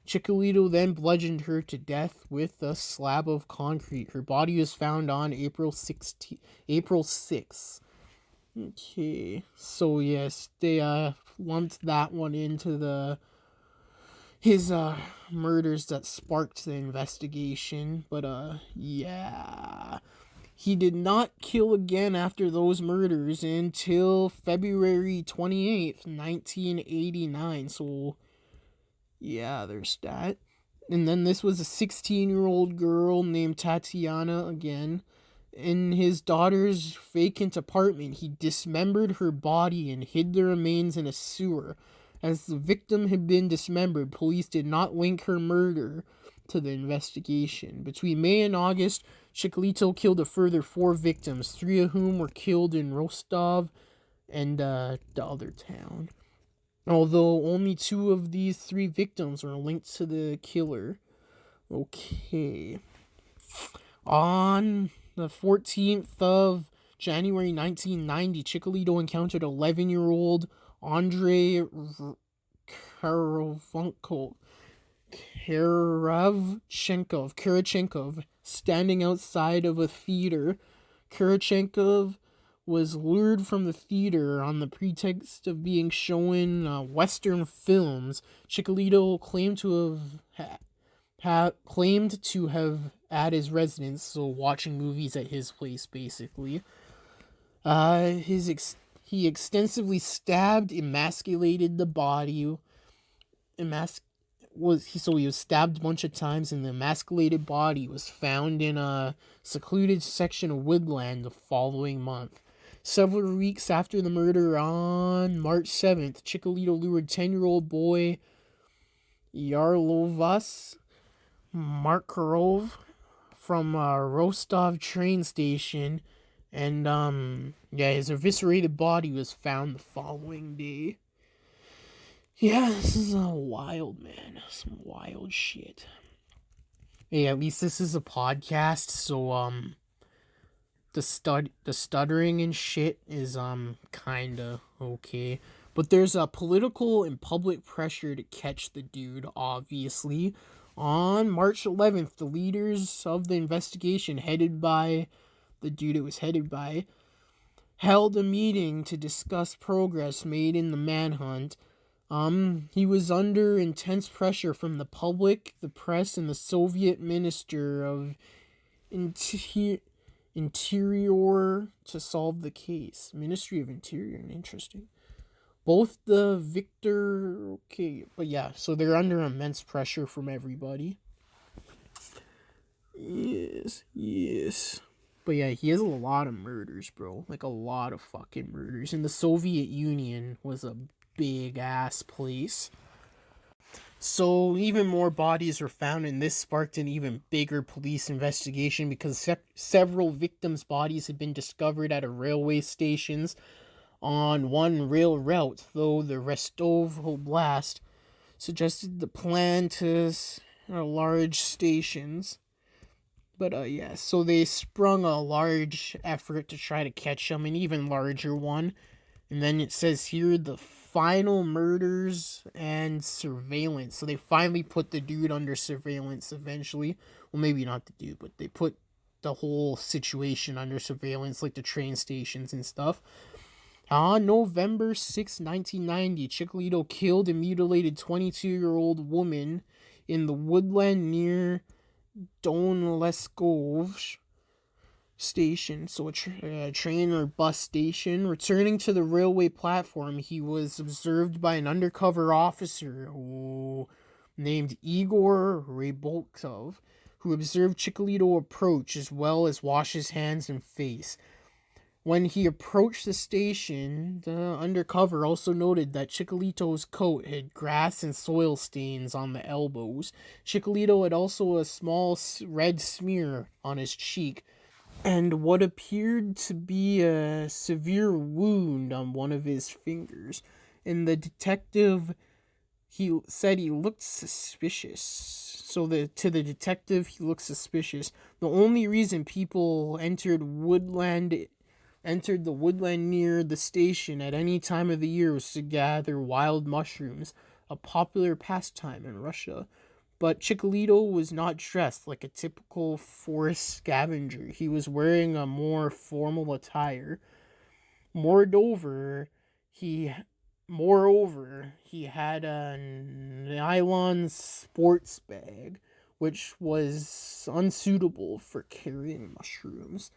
Chikatilo then bludgeoned her to death with a slab of concrete. Her body was found on April 6th. Okay, so yes, they lumped that one into his murders that sparked the investigation. But yeah, he did not kill again after those murders until February 28th, 1989. So yeah, there's that. And then this was a 16-year-old girl named Tatiana again. In his daughter's vacant apartment, he dismembered her body and hid the remains in a sewer. As the victim had been dismembered, police did not link her murder to the investigation. Between May and August, Chikatilo killed a further 4 victims, 3 of whom were killed in Rostov and the other town. Although only 2 of these 3 victims were linked to the killer. Okay. On the 14th of January 1990, Chikatilo encountered 11-year-old Andrei Karachenkov standing outside of a theater. Karachenkov was lured from the theater on the pretext of being shown Western films. Chikatilo claimed to have at his residence, so watching movies at his place, basically. He extensively stabbed, emasculated the body. He was stabbed a bunch of times, and the emasculated body was found in a secluded section of woodland the following month. Several weeks after the murder, on March 7th, Chikatilo lured 10-year-old boy Yarlovas Markarov from Rostov train station, and his eviscerated body was found the following day. Yeah, this is wild, man. Some wild shit. Hey, at least this is a podcast, so the stuttering and shit is kinda okay. But there's a political and public pressure to catch the dude, obviously. On March 11th, the leaders of the investigation, headed by the dude it was headed by, held a meeting to discuss progress made in the manhunt. He was under intense pressure from the public, the press, and the Soviet Minister of Interior to solve the case. Ministry of Interior, interesting. Both the so they're under immense pressure from everybody. Yes. But yeah, he has a lot of murders, bro. Like, a lot of fucking murders. And the Soviet Union was a big ass place. So even more bodies were found, and this sparked an even bigger police investigation because several victims' bodies had been discovered at railway stations on one rail route, though the Rostov Oblast suggested the plan to large stations. But so they sprung a large effort to try to catch him, an even larger one. And then it says here, the final murders and surveillance. So they finally put the dude under surveillance eventually. Well, maybe not the dude, but they put the whole situation under surveillance, like the train stations and stuff. On November 6, 1990, Chikatilo killed and mutilated 22-year-old woman in the woodland near Donleskov station, so a train or bus station. Returning to the railway platform, he was observed by an undercover officer named Igor Rybolkov, who observed Chikatilo approach as well as wash his hands and face. When he approached the station, the undercover also noted that Chikatito's coat had grass and soil stains on the elbows. Chikatilo had also a small red smear on his cheek, and what appeared to be a severe wound on one of his fingers. And the detective, he said he looked suspicious. To the detective, he looked suspicious. The only reason people entered the woodland near the station at any time of the year was to gather wild mushrooms, a popular pastime in Russia. But Chikatilo was not dressed like a typical forest scavenger. He was wearing a more formal attire. Moreover, he had a nylon sports bag, which was unsuitable for carrying mushrooms.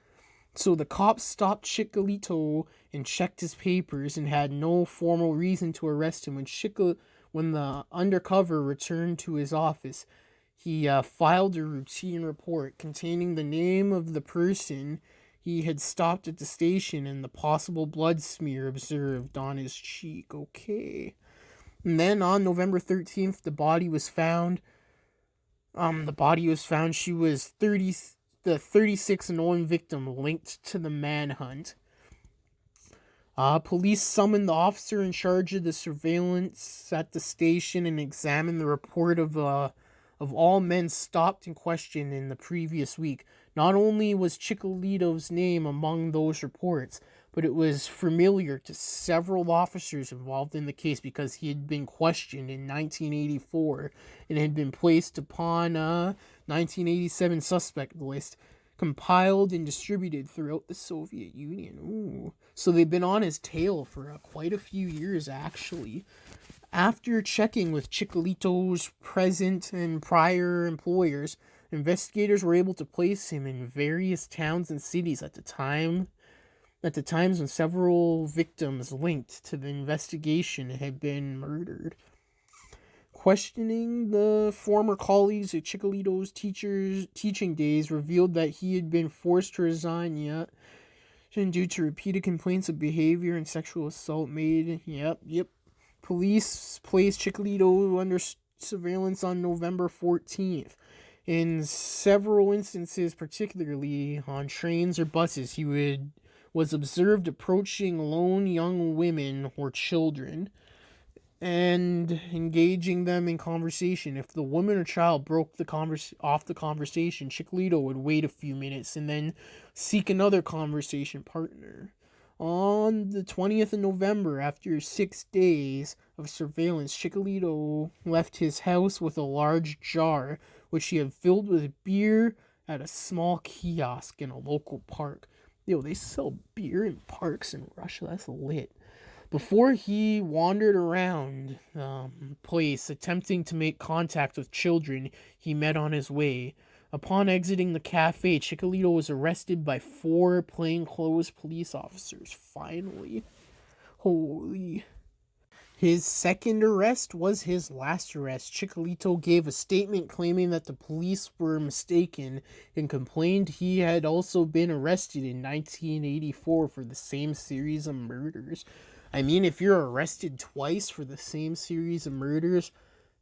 So the cops stopped Chikatilo and checked his papers and had no formal reason to arrest him. When the undercover returned to his office, he filed a routine report containing the name of the person he had stopped at the station and the possible blood smear observed on his cheek. Okay. And then on November 13th, the body was found. She was the 36th known victim linked to the manhunt. Police summoned the officer in charge of the surveillance at the station and examined the report of all men stopped and questioned in the previous week. Not only was Chikatito's name among those reports, but it was familiar to several officers involved in the case because he had been questioned in 1984 and had been placed upon a 1987 suspect list compiled and distributed throughout the Soviet Union. Ooh. So they've been on his tail for quite a few years, actually. After checking with Chikatito's present and prior employers, investigators were able to place him in various towns and cities at the times when several victims linked to the investigation had been murdered. Questioning the former colleagues at Chikatito's teaching days revealed that he had been forced to resign due to repeated complaints of behavior and sexual assault made. Yep. Police placed Chikatilo under surveillance on November 14th. In several instances, particularly on trains or buses, he was observed approaching lone young women or children and engaging them in conversation. If the woman or child broke off the conversation, Chikatilo would wait a few minutes and then seek another conversation partner. On the 20th of November, after 6 days of surveillance, Chikatilo left his house with a large jar, which he had filled with beer at a small kiosk in a local park. They sell beer in parks in Russia. That's lit. Before he wandered around place attempting to make contact with children he met on his way. Upon exiting the cafe, Chikatilo was arrested by 4 plainclothes police officers. Finally. Holy. His second arrest was his last arrest. Chikatilo gave a statement claiming that the police were mistaken and complained he had also been arrested in 1984 for the same series of murders. I mean, if you're arrested twice for the same series of murders,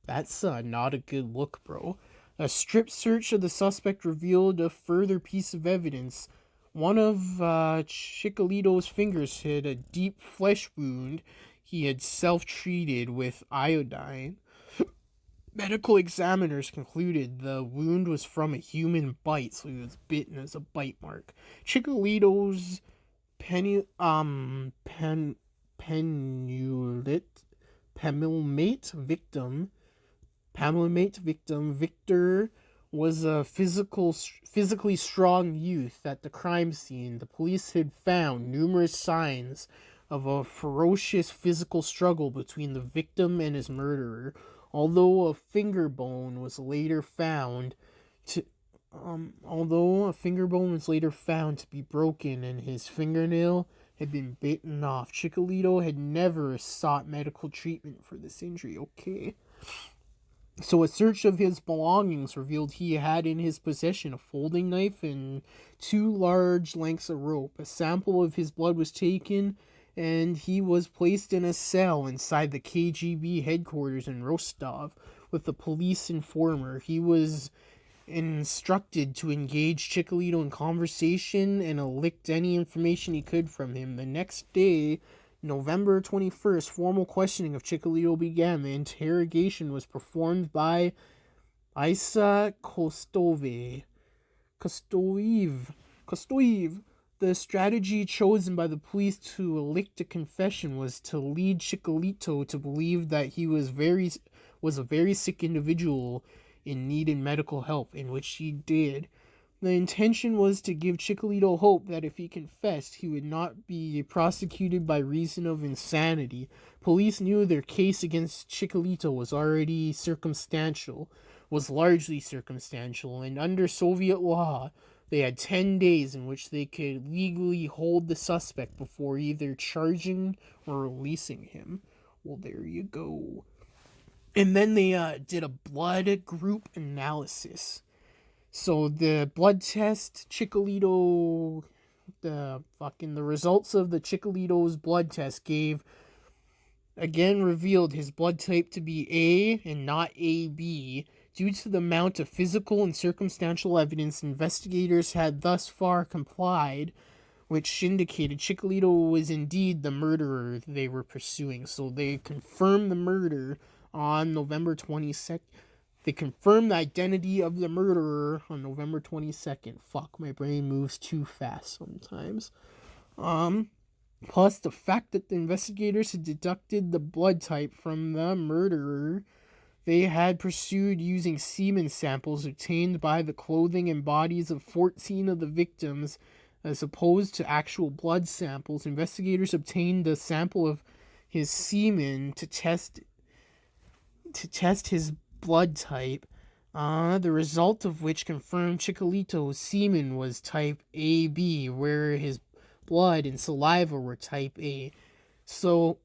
that's not a good look, bro. A strip search of the suspect revealed a further piece of evidence. One of Chikatito's fingers had a deep flesh wound he had self-treated with iodine. Medical examiners concluded the wound was from a human bite, so he was bitten as a bite mark. Chikatito's Pamilmate victim Victor was a physically strong youth. At the crime scene, the police had found numerous signs of a ferocious physical struggle between the victim and his murderer. Although a finger bone was later found to be broken and his fingernail had been bitten off, Chikatilo had never sought medical treatment for this injury. Okay. So a search of his belongings revealed he had in his possession a folding knife and 2 large lengths of rope. A sample of his blood was taken, and he was placed in a cell inside the KGB headquarters in Rostov with a police informer. He was instructed to engage Chikatilo in conversation and elect any information he could from him. The next day, November 21st, formal questioning of Chikatilo began. The interrogation was performed by Isa Kostoyev. The strategy chosen by the police to elicit a confession was to lead Chikatilo to believe that he was a very sick individual in need of medical help, in which he did. The intention was to give Chikatilo hope that if he confessed, he would not be prosecuted by reason of insanity. Police knew their case against Chikatilo was largely circumstantial, and under Soviet law, they had 10 days in which they could legally hold the suspect before either charging or releasing him. Well, there you go. And then they did a blood group analysis. So the blood test, the results of the Chikatito's blood test revealed his blood type to be A and not AB. Due to the amount of physical and circumstantial evidence investigators had thus far complied, which indicated Chikatilo was indeed the murderer they were pursuing. So they confirmed the murder on November 22nd. They confirmed the identity of the murderer on November 22nd. Fuck, my brain moves too fast sometimes. Plus the fact that the investigators had deducted the blood type from the murderer they had pursued using semen samples obtained by the clothing and bodies of 14 of the victims as opposed to actual blood samples. Investigators obtained a sample of his semen to test his blood type, the result of which confirmed Chikatili's semen was type AB, where his blood and saliva were type A. So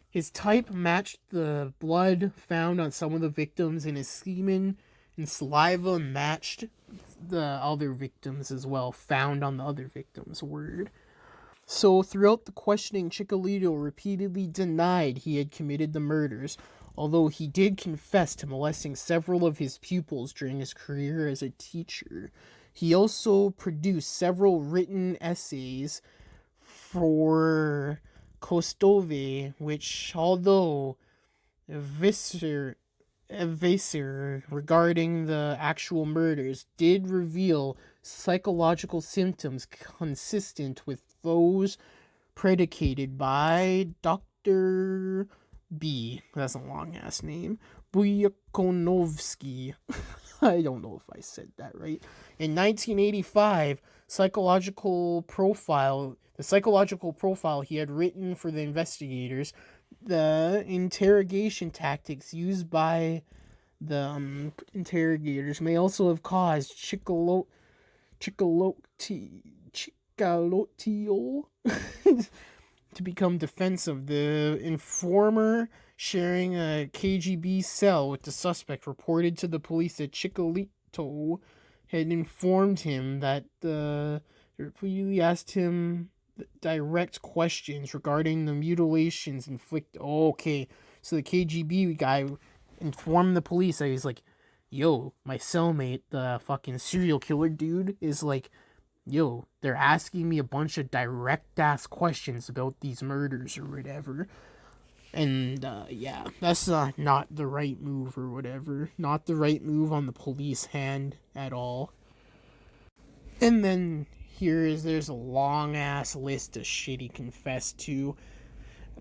his type matched the blood found on some of the victims, and his semen and saliva matched the other victims as well, found on the other victims. Word. So throughout the questioning, Chikatilo repeatedly denied he had committed the murders, although he did confess to molesting several of his pupils during his career as a teacher. He also produced several written essays for Kostove, which, although evasive regarding the actual murders, did reveal psychological symptoms consistent with those predicated by Dr. B. That's a long ass name. Buyakonovsky. I don't know if I said that right. In 1985, the psychological profile he had written for the investigators, the interrogation tactics used by the interrogators may also have caused Chikatilo to become defensive. The informer sharing a KGB cell with the suspect reported to the police that Chikatilo had informed him that repeatedly asked him direct questions regarding the mutilations inflicted. Okay, so the KGB guy informed the police that he's like, yo, my cellmate, the fucking serial killer dude, is like, yo, they're asking me a bunch of direct ass questions about these murders or whatever. And, yeah, that's not the right move or whatever. Not the right move on the police hand at all. And then there's a long ass list of shit he confessed to.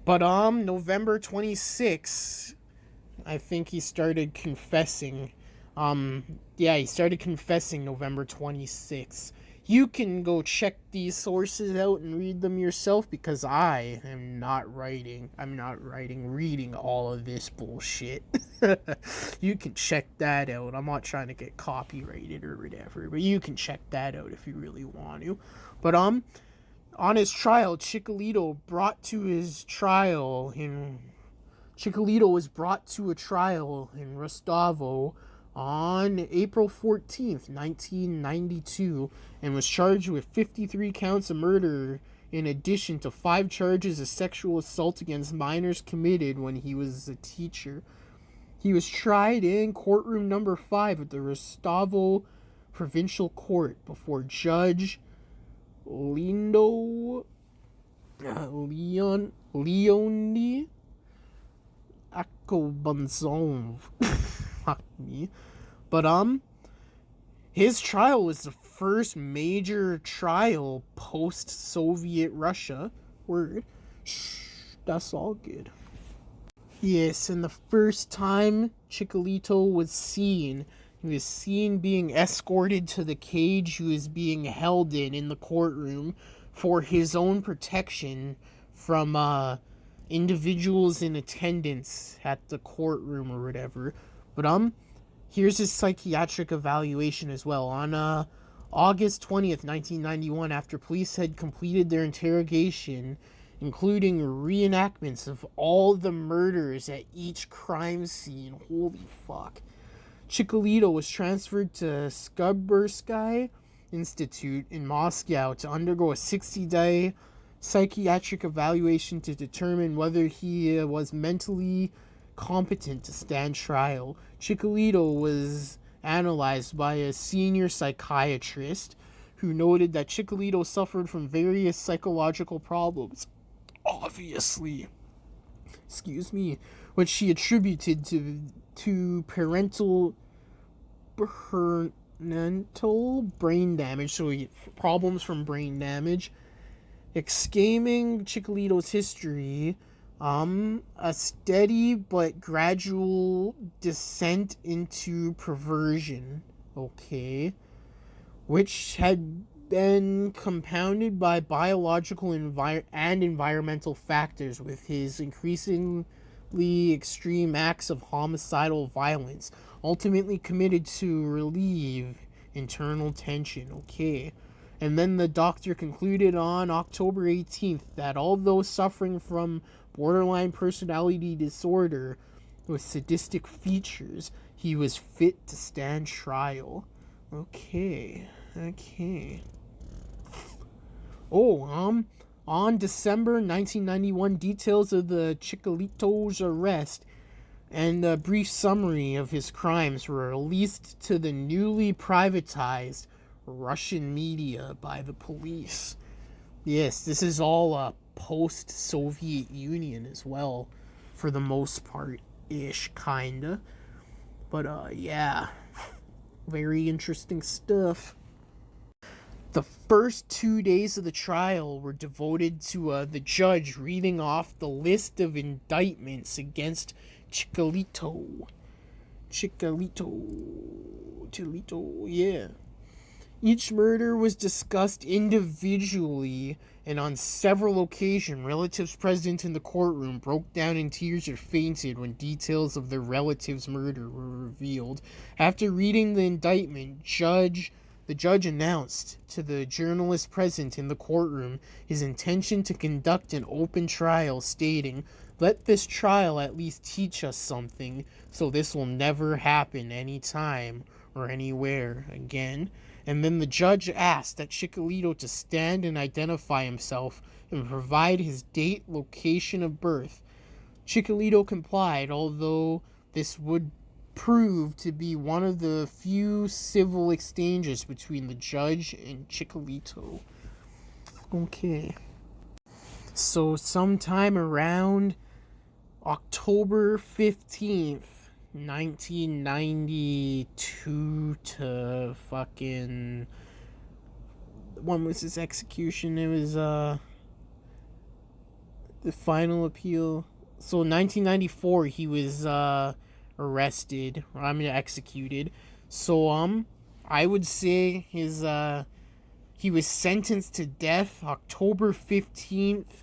But, November 26th, I think he started confessing. He started confessing November 26th. You can go check these sources out and read them yourself, because I am not writing. I'm not reading all of this bullshit. You can check that out. I'm not trying to get copyrighted or whatever, but you can check that out if you really want to. But on his trial, Chikatilo was brought to a trial in Rostovo on April 14th, 1992, and was charged with 53 counts of murder in addition to 5 charges of sexual assault against minors committed when he was a teacher. He was tried in courtroom number 5 at the Rostovo Provincial Court before Judge Leonid Akobanzov. Fuck me. But his trial was the first major trial post-Soviet Russia. Word. That's all good. Yes, and the first time Chikatilo was seen, he was seen being escorted to the cage he was being held in the courtroom for his own protection from individuals in attendance at the courtroom or whatever. But here's his psychiatric evaluation as well. On August 20th, 1991, after police had completed their interrogation, including reenactments of all the murders at each crime scene, holy fuck, Chikatilo was transferred to Skubersky Institute in Moscow to undergo a 60-day psychiatric evaluation to determine whether he was mentally competent to stand trial. Chikatilo was analyzed by a senior psychiatrist who noted that Chikatilo suffered from various psychological problems, obviously, which she attributed to parental brain damage, so problems from brain damage. Examining Chikatili's history, a steady but gradual descent into perversion, okay, which had been compounded by biological and environmental factors, with his increasingly extreme acts of homicidal violence ultimately committed to relieve internal tension. Okay. And then the doctor concluded on October 18th that although suffering from borderline personality disorder with sadistic features, he was fit to stand trial. Okay. Oh, on December 1991, details of the Chikatito's arrest and a brief summary of his crimes were released to the newly privatized Russian media by the police. Yes, this is all post-Soviet Union as well, for the most part-ish, kinda. But, yeah, very interesting stuff. The first 2 days of the trial were devoted to the judge reading off the list of indictments against Chikatilo, yeah. Each murder was discussed individually, and on several occasions, relatives present in the courtroom broke down in tears or fainted when details of their relative's murder were revealed. After reading the indictment, the judge announced to the journalists present in the courtroom his intention to conduct an open trial, stating, "Let this trial at least teach us something, so this will never happen any time or anywhere again." And then the judge asked that Chikatilo to stand and identify himself and provide his date, location of birth. Chikatilo complied, although this would prove to be one of the few civil exchanges between the judge and Chikatilo. Okay. So sometime around October 15th, 1992 to fucking... when was his execution? It was, the final appeal. So 1994, he was, arrested. Executed. So, I would say his, he was sentenced to death October 15th,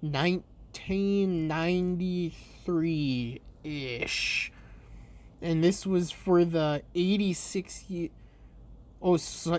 1993-ish. And this was for the 86 year...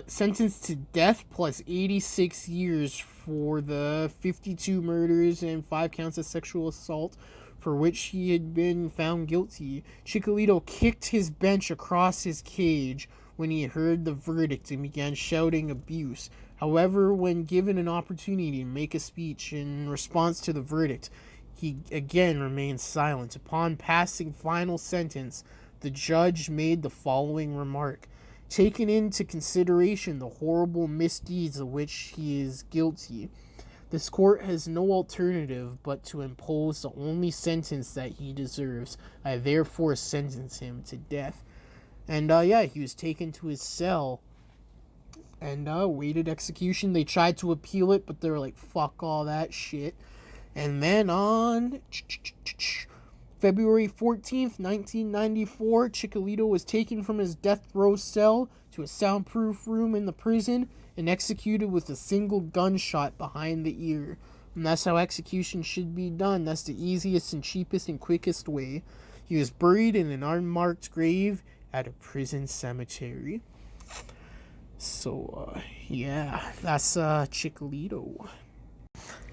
sentenced to death plus 86 years for the 52 murders and 5 counts of sexual assault for which he had been found guilty. Chikatilo kicked his bench across his cage when he heard the verdict and began shouting abuse. However, when given an opportunity to make a speech in response to the verdict, he again remained silent. Upon passing final sentence, the judge made the following remark: "Taking into consideration the horrible misdeeds of which he is guilty, this court has no alternative but to impose the only sentence that he deserves. I therefore sentence him to death." And he was taken to his cell and waited execution. They tried to appeal it, but they were like, fuck all that shit. And then on February 14th, 1994, Chikatilo was taken from his death row cell to a soundproof room in the prison and executed with a single gunshot behind the ear. And that's how execution should be done. That's the easiest and cheapest and quickest way. He was buried in an unmarked grave at a prison cemetery. So, that's Chikatilo.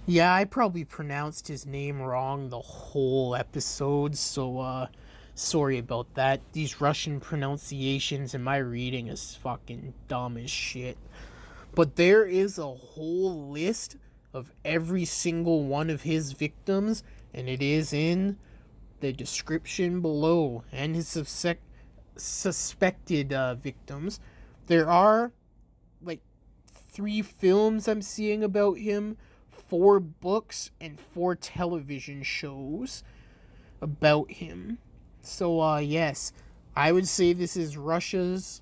Yeah, I probably pronounced his name wrong the whole episode, so, sorry about that. These Russian pronunciations and my reading is fucking dumb as shit. But there is a whole list of every single one of his victims, and it is in the description below, and his suspected victims. There are, 3 films I'm seeing about him, 4 books, and 4 television shows about him. So, yes, I would say this is Russia's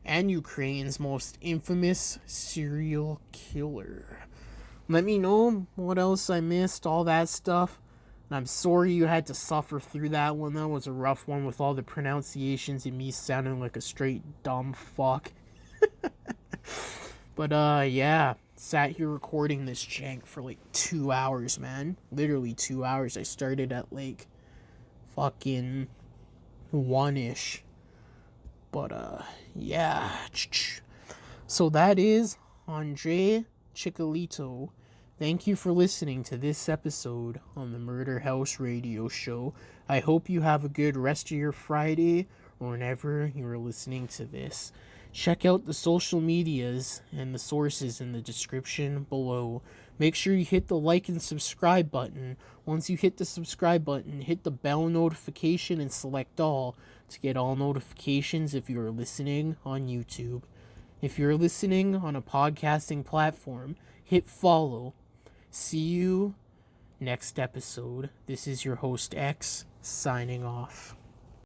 and Ukraine's most infamous serial killer. Let me know what else I missed, all that stuff. And I'm sorry you had to suffer through that one. That was a rough one with all the pronunciations and me sounding like a straight dumb fuck. But yeah, sat here recording this jank for like 2 hours, man. Literally 2 hours. I started at like fucking 1ish. But yeah. So that is Andrei Chikatilo. Thank you for listening to this episode on the Murder House Radio Show. I hope you have a good rest of your Friday or whenever you're listening to this. Check out the social medias and the sources in the description below. Make sure you hit the like and subscribe button. Once you hit the subscribe button, hit the bell notification and select all to get all notifications if you are listening on YouTube. If you're listening on a podcasting platform, hit follow. See you next episode. This is your host X signing off.